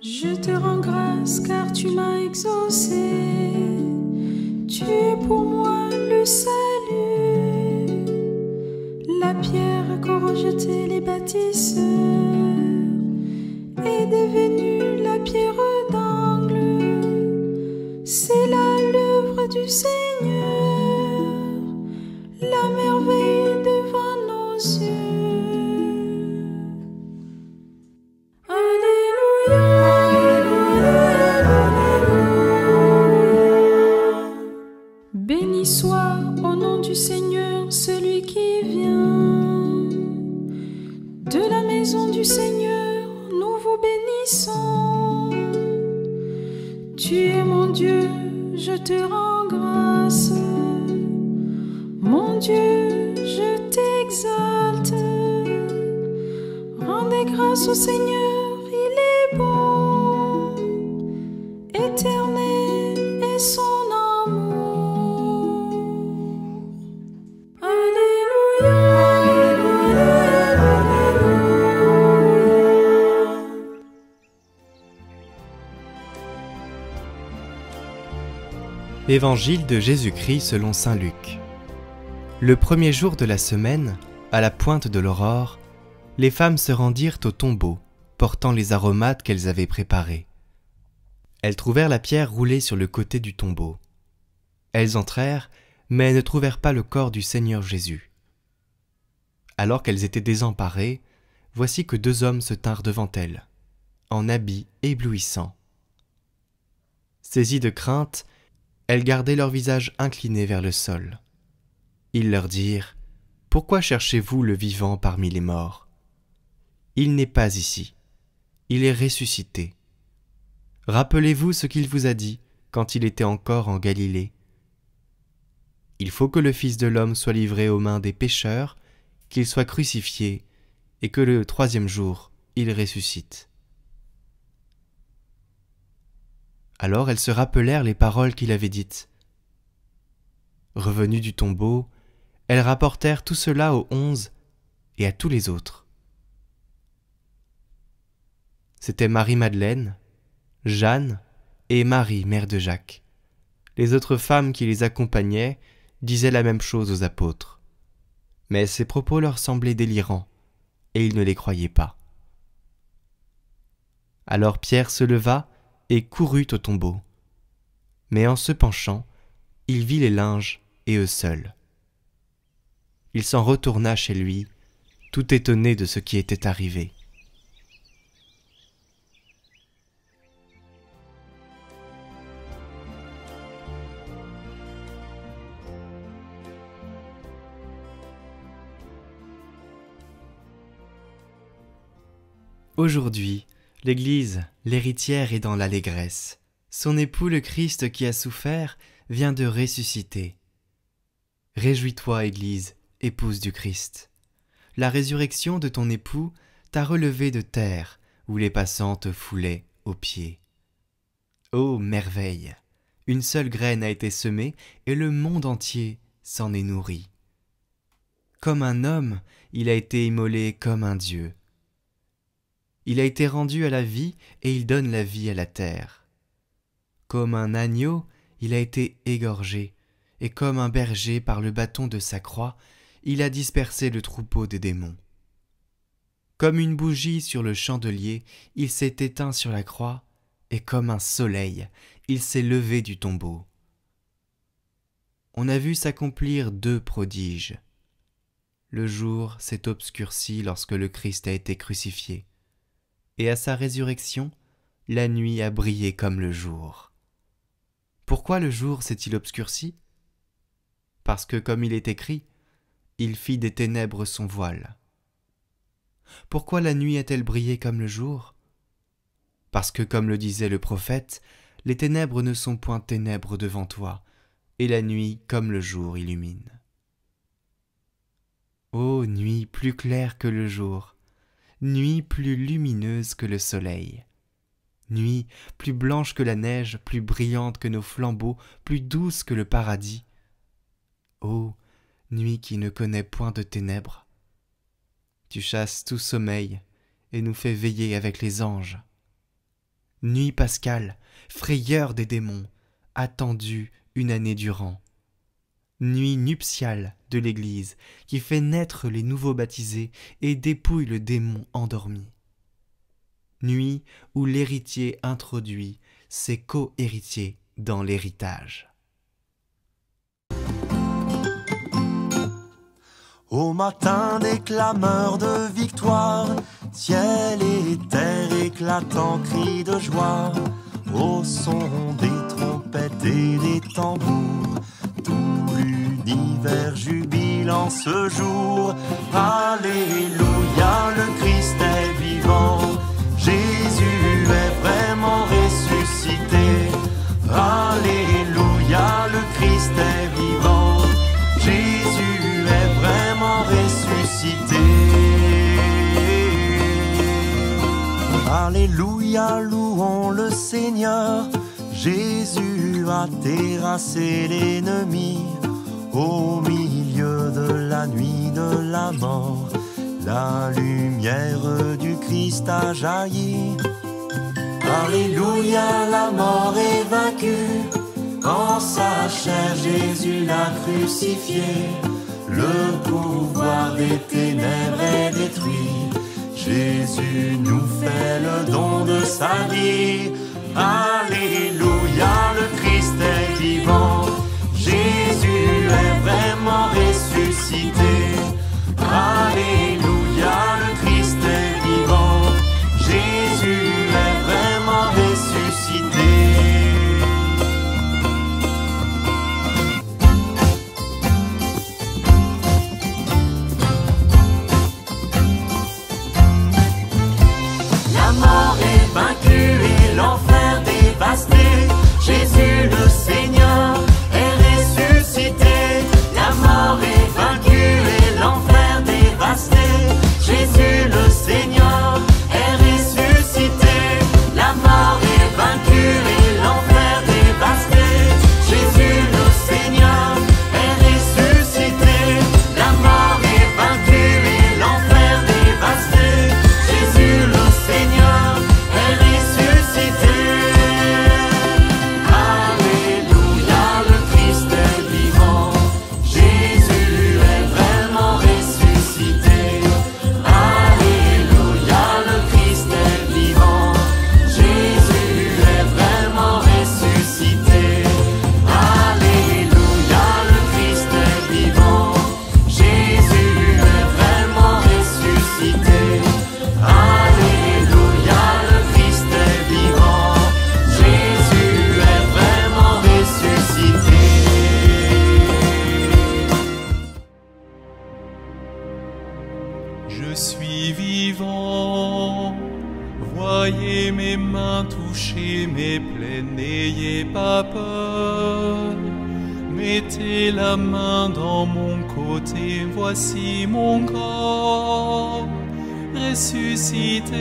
Je te rends grâce car tu m'as exaucé. Tu es pour moi le salut. La pierre qu'ont rejetée les bâtisseurs est devenue la pierre d'angle. C'est là l'œuvre du Seigneur, la merveille devant nos yeux. Béni soit au nom du Seigneur celui qui vient. De la maison du Seigneur, nous vous bénissons. Tu es mon Dieu, je te rends grâce. Mon Dieu, je t'exalte. Rendez grâce au Seigneur, il est bon. Éternel est son Évangile de Jésus-Christ selon saint Luc. Le premier jour de la semaine, à la pointe de l'aurore, les femmes se rendirent au tombeau, portant les aromates qu'elles avaient préparés. Elles trouvèrent la pierre roulée sur le côté du tombeau. Elles entrèrent, mais ne trouvèrent pas le corps du Seigneur Jésus. Alors qu'elles étaient désemparées, voici que 2 hommes se tinrent devant elle, en habits éblouissants. Saisies de crainte, elles gardaient leur visage incliné vers le sol. Ils leur dirent : « Pourquoi cherchez-vous le vivant parmi les morts ? Il n'est pas ici, il est ressuscité. Rappelez-vous ce qu'il vous a dit quand il était encore en Galilée. Il faut que le Fils de l'homme soit livré aux mains des pécheurs, qu'il soit crucifié, et que le 3e jour, il ressuscite. » Alors elles se rappelèrent les paroles qu'il avait dites. Revenues du tombeau, elles rapportèrent tout cela aux 11 et à tous les autres. C'étaient Marie-Madeleine, Jeanne et Marie, mère de Jacques. Les autres femmes qui les accompagnaient disaient la même chose aux apôtres. Mais ces propos leur semblaient délirants, et ils ne les croyaient pas. Alors Pierre se leva et courut au tombeau. Mais en se penchant, il vit les linges et eux seuls. Il s'en retourna chez lui, tout étonné de ce qui était arrivé. Aujourd'hui, l'Église, l'héritière, est dans l'allégresse. Son époux, le Christ qui a souffert, vient de ressusciter. Réjouis-toi, Église, épouse du Christ. La résurrection de ton époux t'a relevé de terre, où les passants te foulaient aux pieds. Ô merveille! Une seule graine a été semée, et le monde entier s'en est nourri. Comme un homme, il a été immolé comme un Dieu. Il a été rendu à la vie et il donne la vie à la terre. Comme un agneau, il a été égorgé, et comme un berger par le bâton de sa croix, il a dispersé le troupeau des démons. Comme une bougie sur le chandelier, il s'est éteint sur la croix, et comme un soleil, il s'est levé du tombeau. On a vu s'accomplir 2 prodiges. Le jour s'est obscurci lorsque le Christ a été crucifié. Et à sa résurrection, la nuit a brillé comme le jour. Pourquoi le jour s'est-il obscurci ? Parce que, comme il est écrit, il fit des ténèbres son voile. Pourquoi la nuit a-t-elle brillé comme le jour ? Parce que, comme le disait le prophète, les ténèbres ne sont point ténèbres devant toi, et la nuit, comme le jour, illumine. Ô nuit plus claire que le jour, nuit plus lumineuse que le soleil, nuit plus blanche que la neige, plus brillante que nos flambeaux, plus douce que le paradis. Ô nuit qui ne connaît point de ténèbres, tu chasses tout sommeil et nous fais veiller avec les anges. Nuit pascale, frayeur des démons, attendue 1 année durant. Nuit nuptiale de l'Église qui fait naître les nouveaux baptisés et dépouille le démon endormi. Nuit où l'héritier introduit ses co-héritiers dans l'héritage. Au matin des clameurs de victoire, ciel et terre éclatent en cris de joie, au son des trompettes et des tambours. Tout l'univers jubile en ce jour. Alléluia, le Christ est vivant. Jésus est vraiment ressuscité. Alléluia, le Christ est vivant. Jésus est vraiment ressuscité. Alléluia, louons le Seigneur. Jésus a terrassé l'ennemi. Au milieu de la nuit de la mort, la lumière du Christ a jailli. Alléluia, la mort est vaincue. En sa chair, Jésus l'a crucifié. Le pouvoir des ténèbres est détruit. Jésus nous fait le don de sa vie. Alléluia, le Christ est vivant. Jésus est vraiment ressuscité. Alléluia, le Christ est touchez mes plaies, n'ayez pas peur. Mettez la main dans mon côté, voici mon corps ressuscité.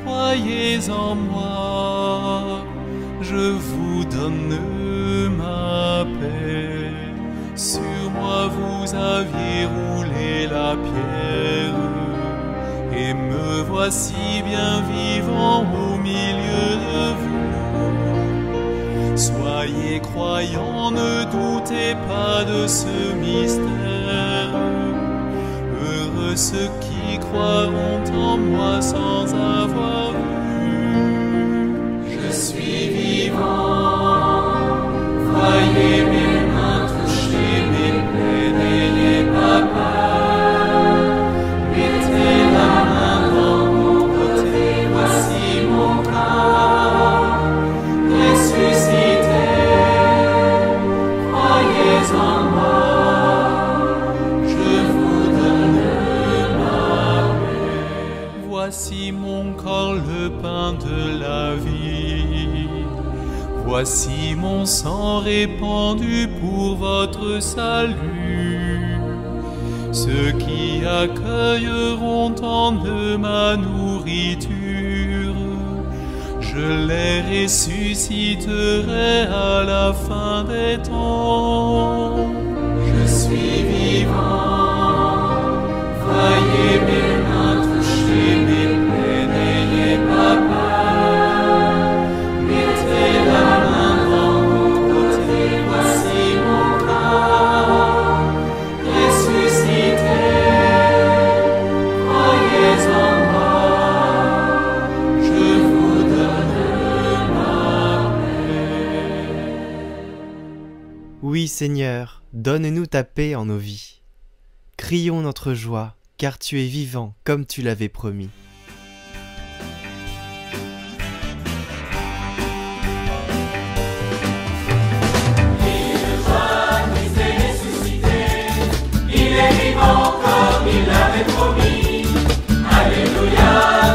Croyez en moi, je vous donne ma paix. Sur moi vous aviez roulé la pierre, et me voici bien vivant au milieu de vous. Soyez croyants, ne doutez pas de ce mystère. Heureux ceux qui croiront en moi sans avoir vu. Je suis vivant, voyez mes mains, touchez mes plaies, n'ayez pas peur. Mettez la main dans mon côté, voici mon corps ressuscité. Croyez en moi, je vous donne ma paix. Voici mon corps, le pain de la vie. Voici mon sang répandu pour votre salut. Ceux qui accueilleront en eux ma nourriture, je les ressusciterai à la fin des temps. Je suis vivant, voyez mes mains, touchez mes plaies, n'ayez pas peur. Mettez la main dans mon côté, voici mon corps ressuscité. Croyez en moi, je vous donne ma paix. Oui, Seigneur, donne-nous ta paix en nos vies. Crions notre joie, car tu es vivant comme tu l'avais promis. Il est vivant comme il l'avait promis. Alléluia,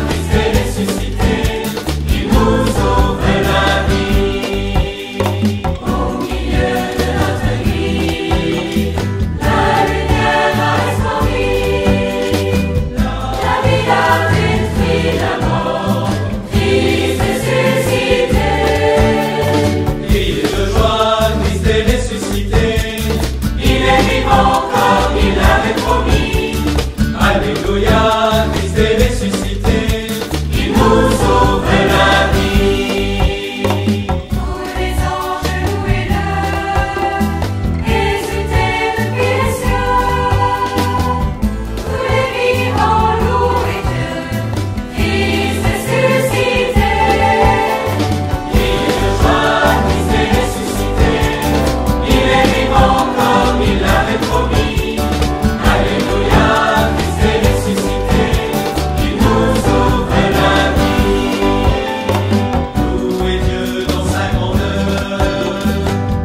Christ est ressuscité. Il nous ouvre la vie. Au milieu de notre vie, la lumière a resplendri. La vie a détruit la mort. Christ est ressuscité. Criez de joie, Christ est ressuscité. Il est vivant comme il l'avait promis. Alléluia, Christ est ressuscité. Il nous ouvre la vie. Tous les anges louez-le, exultez depuis les cieux. Tous les vivants louez Dieu, Christ est ressuscité. Criez de joie, Christ est ressuscité. Il est vivant comme il l'avait promis. Alléluia, Christ est ressuscité. Il nous ouvre la vie. Louez Dieu dans sa grandeur.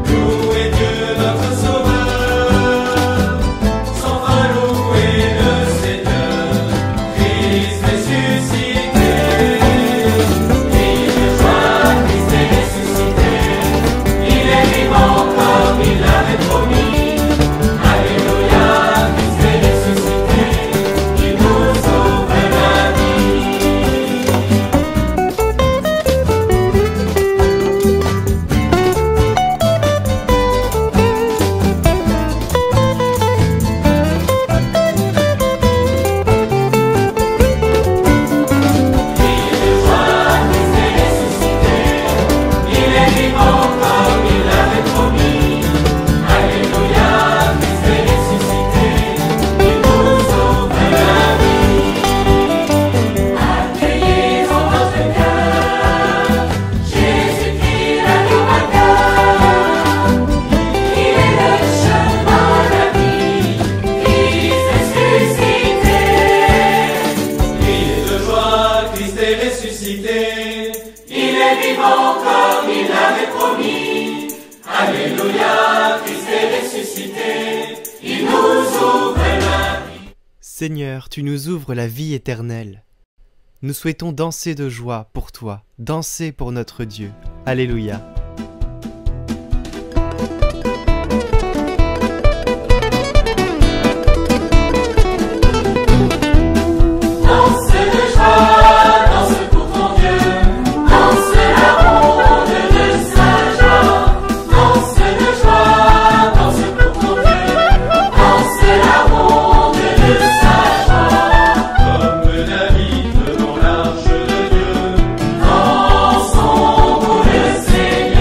Louez Dieu notre Sauveur. Sans fin louez le Seigneur. Christ ressuscité. Criez de joie, Christ est ressuscité. Il est vivant comme il l'avait promis. Alléluia, Christ est ressuscité. Il nous ouvre la vie. Criez de joie, Christ est ressuscité. Il est vivant comme il l'avait promis. Alléluia, Christ est ressuscité. Il nous ouvre la vie. Accueillez en votre cœur Jésus-Christ l'agneau vainqueur. Il est le chemin, la vie. Christ ressuscité. Criez de joie, Christ est ressuscité. Il est vivant comme il l'avait promis. Alléluia, Christ est ressuscité. Il nous ouvre la vie. Seigneur, tu nous ouvres la vie éternelle. Nous souhaitons danser de joie pour toi, danser pour notre Dieu. Alléluia. Seigneur.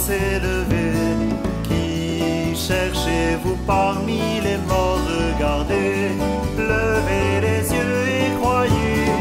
s'élever. Qui cherchez-vous parmi les morts? Regardez, levez les yeux et croyez.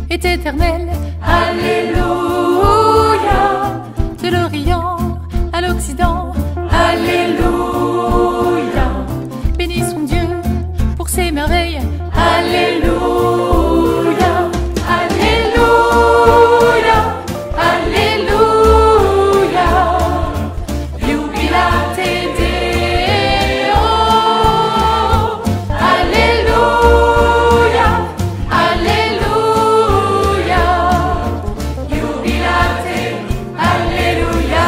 est éternel. Alléluia. De l'Orient à l'Occident. Alléluia. Bénissons Dieu pour ses merveilles. Alléluia. Alléluia. Alléluia. Jubilate Deo. Alléluia. Alléluia. Jubilate. Alléluia.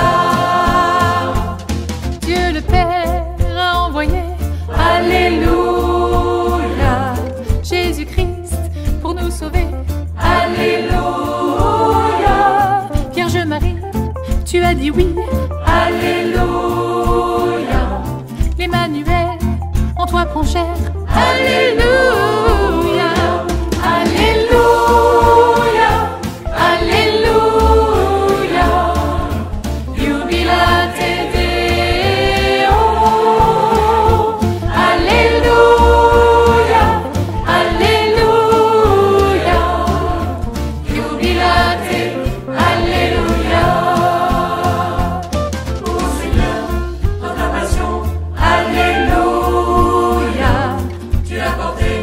Dieu le Père a envoyé. Alléluia. Jésus-Christ pour nous sauver. Alléluia. Vierge Marie, tu as dit oui. Alléluia. L'Emmanuel en toi prend chair. Alléluia. Alléluia. Alléluia. Jubilate Deo. Alléluia. Alléluia. Jubilate. Alléluia. Ô Seigneur, dans ta passion, Alléluia. Tu as porté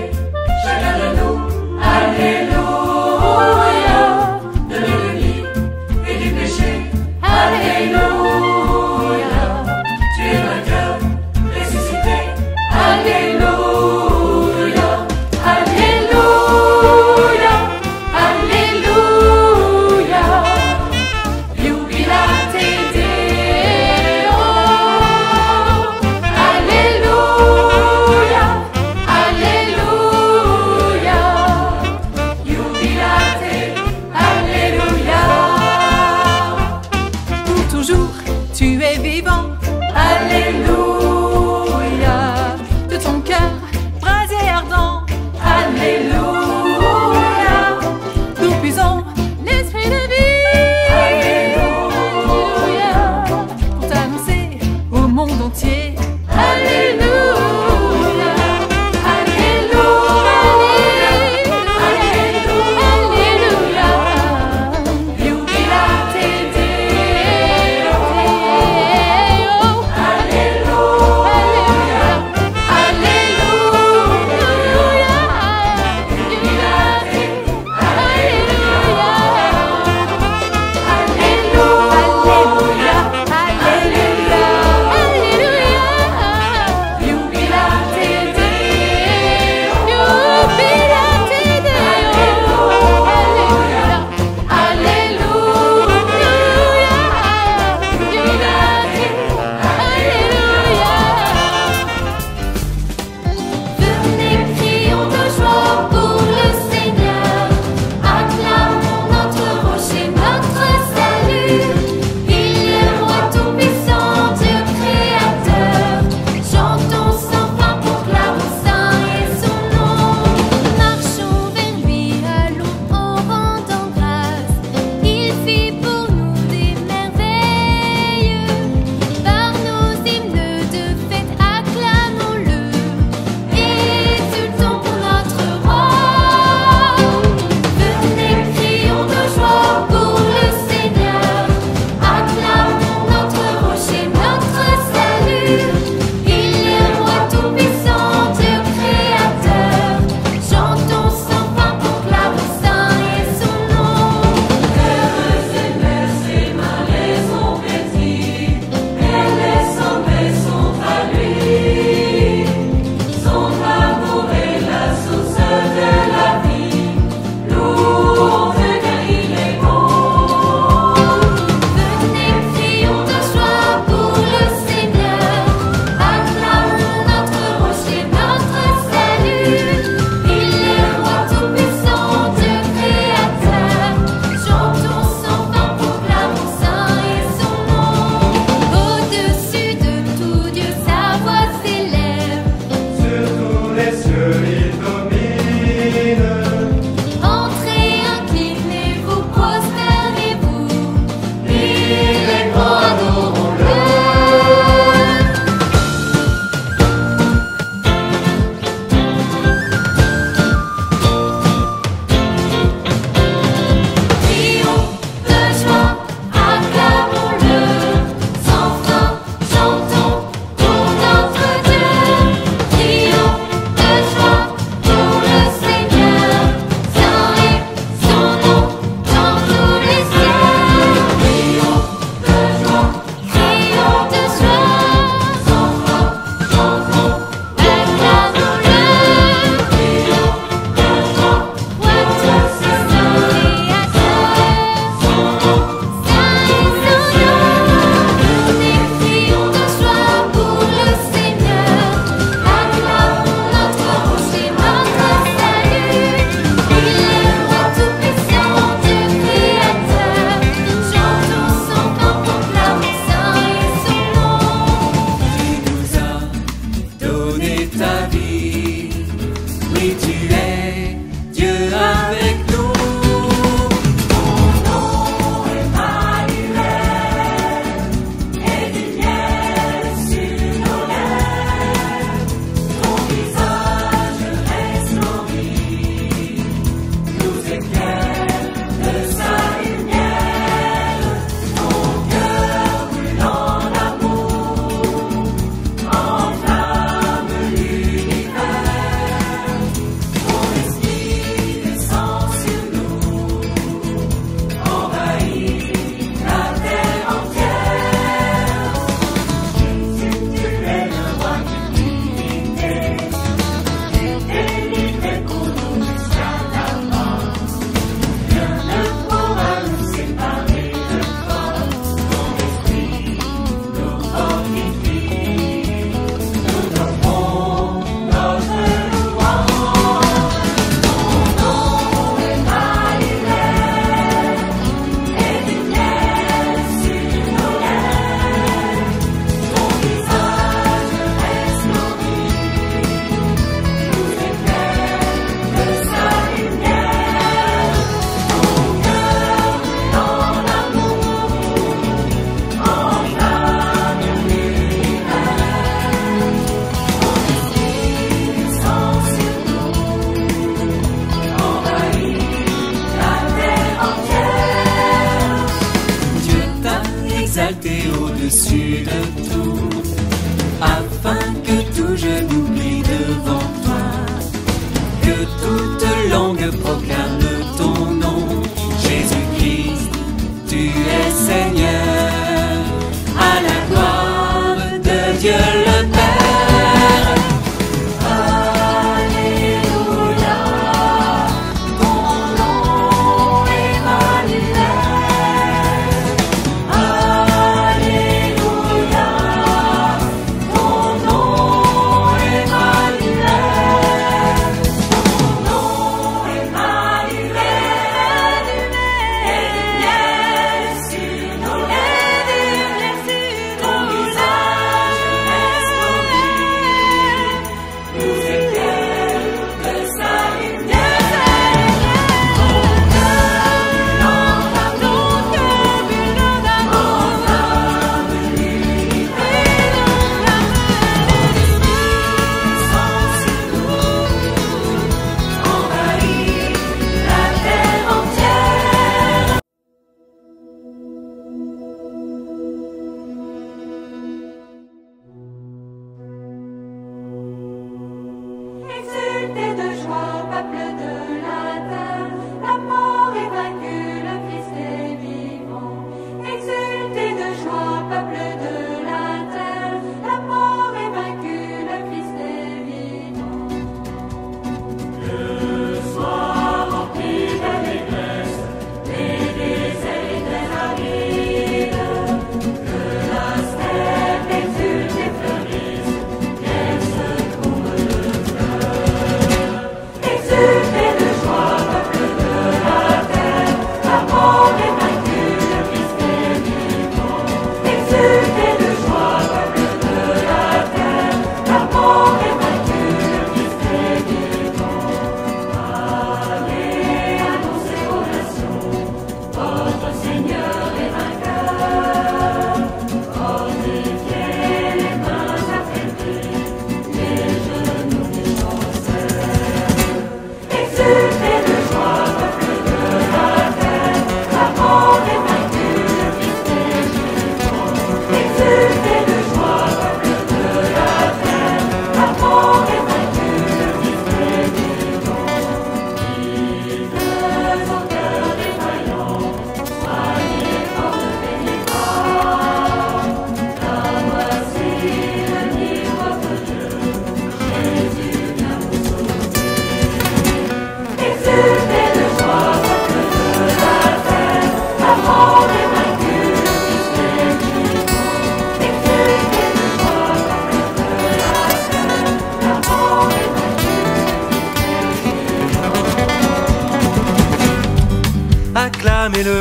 acclamez-le,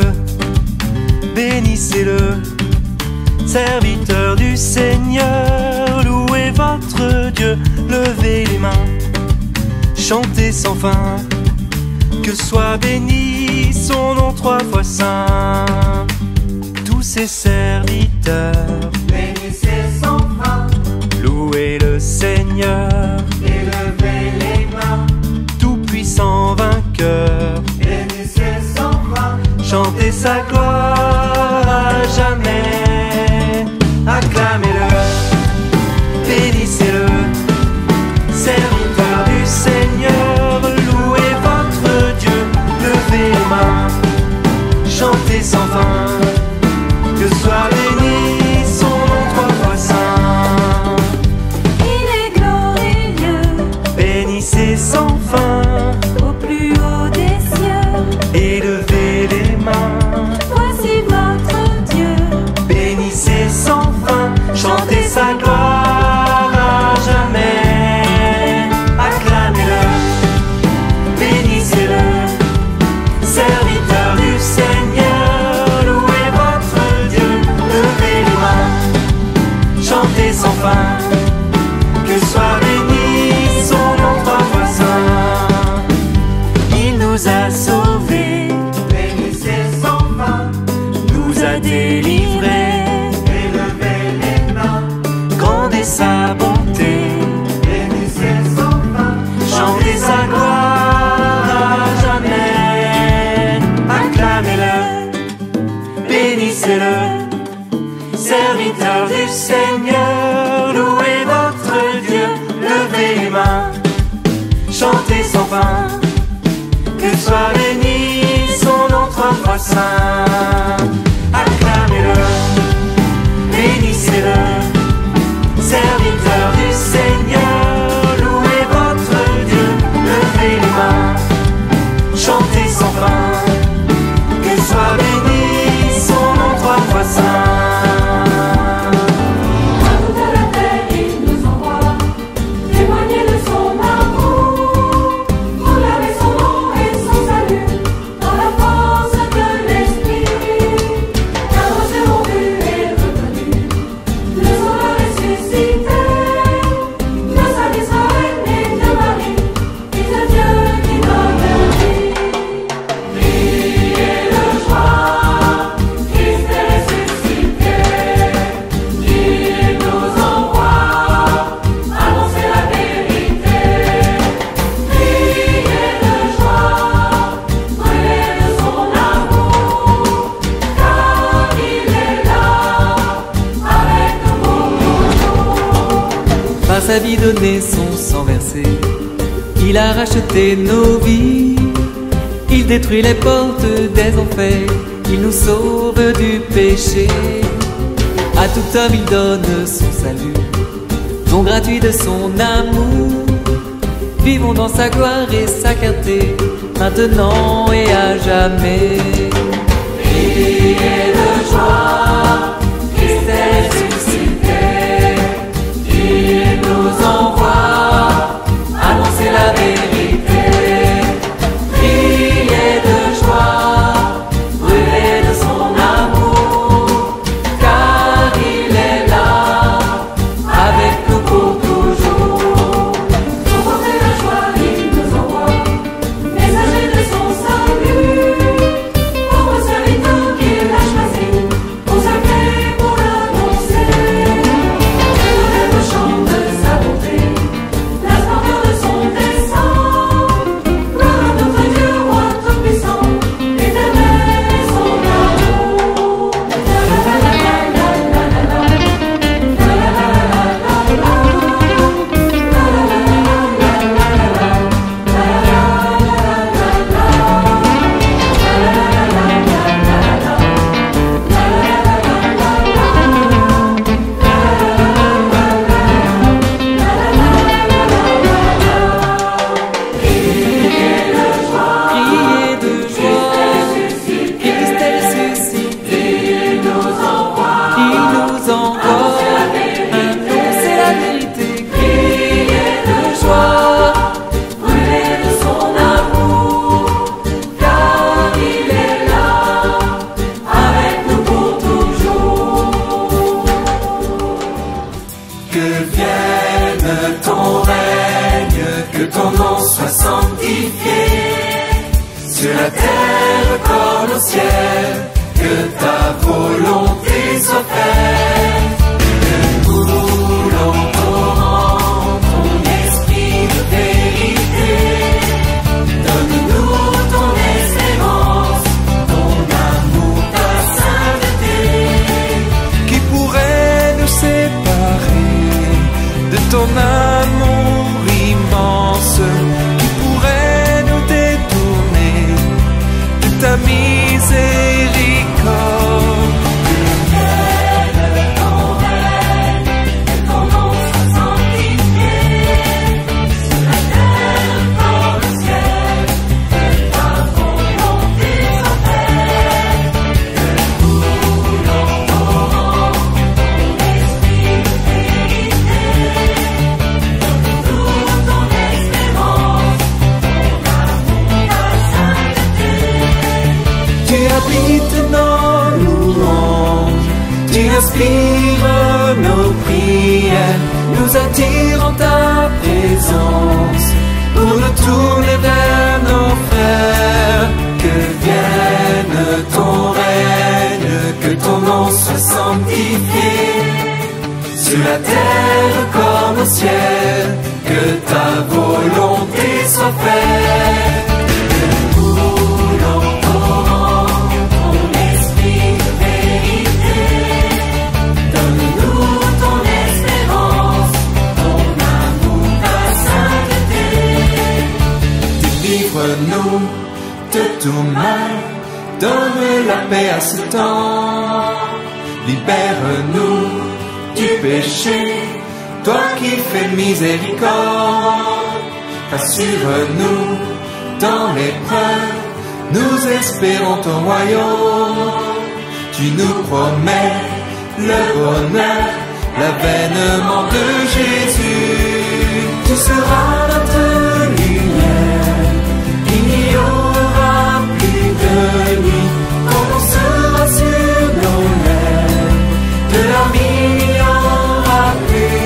bénissez-le, serviteur du Seigneur, louez votre Dieu, levez les mains, chantez sans fin, que soit béni son nom 3 fois saint. Tous ses serviteurs, Bénissez sans fin, louez le Seigneur, élevez les mains. tout-puissant vainqueur, Bénissez sans fin, chantez sa gloire à jamais. Acclamez-le, bénissez-le, serviteur du Seigneur, louez votre Dieu, levez les mains, chantez sans fin, que soit béni son nom 3 fois saint. Il est glorieux Bénissez sans fin, au plus haut des cieux. élevez les mains, Voici votre Dieu. bénissez sans fin, chantez sa gloire à jamais. Acclamez-le, bénissez-le, serviteur du Seigneur, louez votre Dieu, levez les mains, chantez sans fin, que soit béni son nom 3 fois saint. Il nous a sauvés, bénissez sans fin, nous a délivrés, élevez les mains. grande est sa bonté, Bénissez sans fin, chantez sa gloire à jamais. Acclamez-le, bénissez-le, serviteur du Seigneur, louez votre Dieu, levez les mains, chantez sans fin, que soit béni son nom 3 fois saint. Acclamez-le, bénissez-le, serviteur du Seigneur, louez votre Dieu, levez les mains, chantez sans fin, que soit béni son nom 3 fois saint. À toute la terre, il nous envoie témoigner de son amour, proclamer son nom et son salut dans la force de l'Esprit. Car nos yeux ont vu et reconnu le Sauveur ressuscité, le Saint d'Israël né de Marie, Fils de Dieu qui donne la vie. Criez de joie, Christ est ressuscité. Il nous envoie annoncer la vérité. Criez de joie, brûlez de son amour, car il est là, avec nous pour toujours. Par sa vie donnée, son sang versé, il a racheté nos vies. Il détruit les portes des enfers, il nous sauve du péché. À tout homme il donne son salut, don gratuit de son amour. Vivons dans sa gloire et sa clarté, maintenant et à jamais. Criez de joie, Christ est ressuscité. Il nous envoie annoncer la vérité. Criez de joie, brûlez de son amour, car il est là, avec nous pour toujours. Pour porter la joie, il nous envoie, messager de son salut, pauvre serviteur qu'il a choisi, consacré ton règne, que ton nom soit sanctifié, sur la terre comme au ciel, que ta volonté soit faite. Que coulons torrent, ton esprit de vérité, donne-nous ton espérance, ton amour, ta sainteté. Qui pourrait nous séparer de ton amour immense? Qui pourrait nous détourner de ta miséricorde? Inspire nos prières, nous attire en ta présence, pour nous tourner vers nos frères. Que vienne ton règne, que ton nom soit sanctifié, sur la terre comme au ciel, que ta volonté soit faite. Délivre-nous de tout mal, donne la paix à ce temps, libère-nous du péché, toi qui fais miséricorde. Rassure-nous dans l'épreuve, nous espérons ton royaume. Tu nous promets le bonheur, l'avènement de Jésus. Tu seras notre lumière, il n'y aura plus de nuit, quand on sera sur nos lèvres, de larmes il n'y aura plus.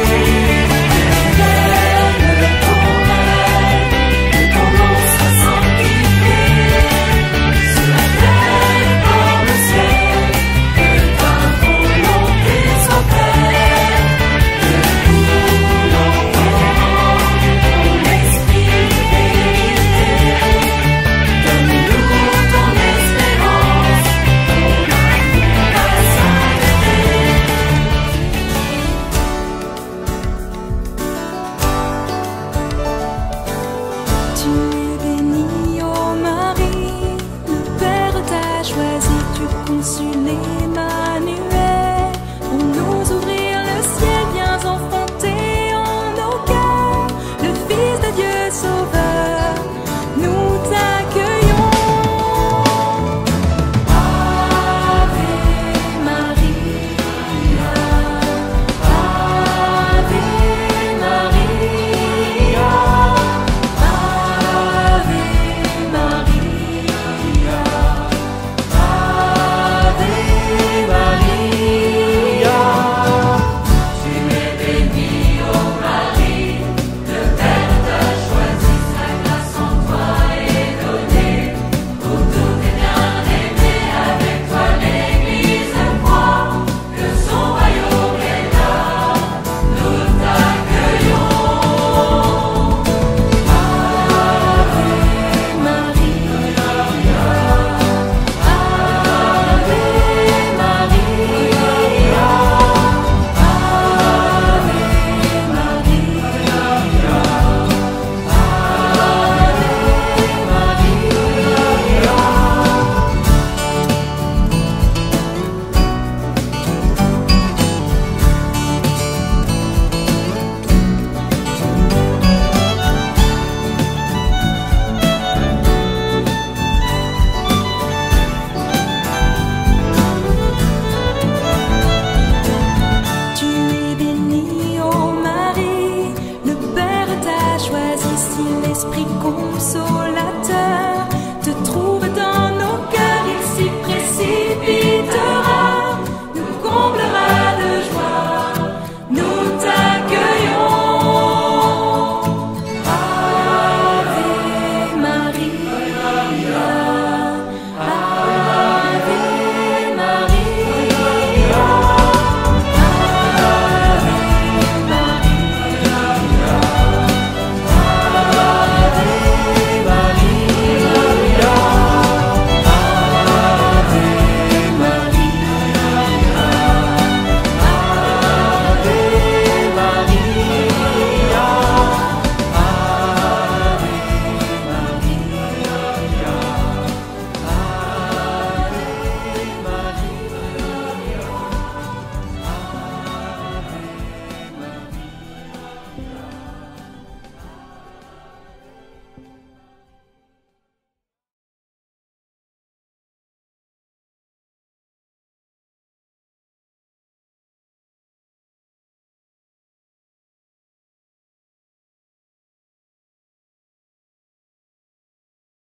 l'esprit consolateur.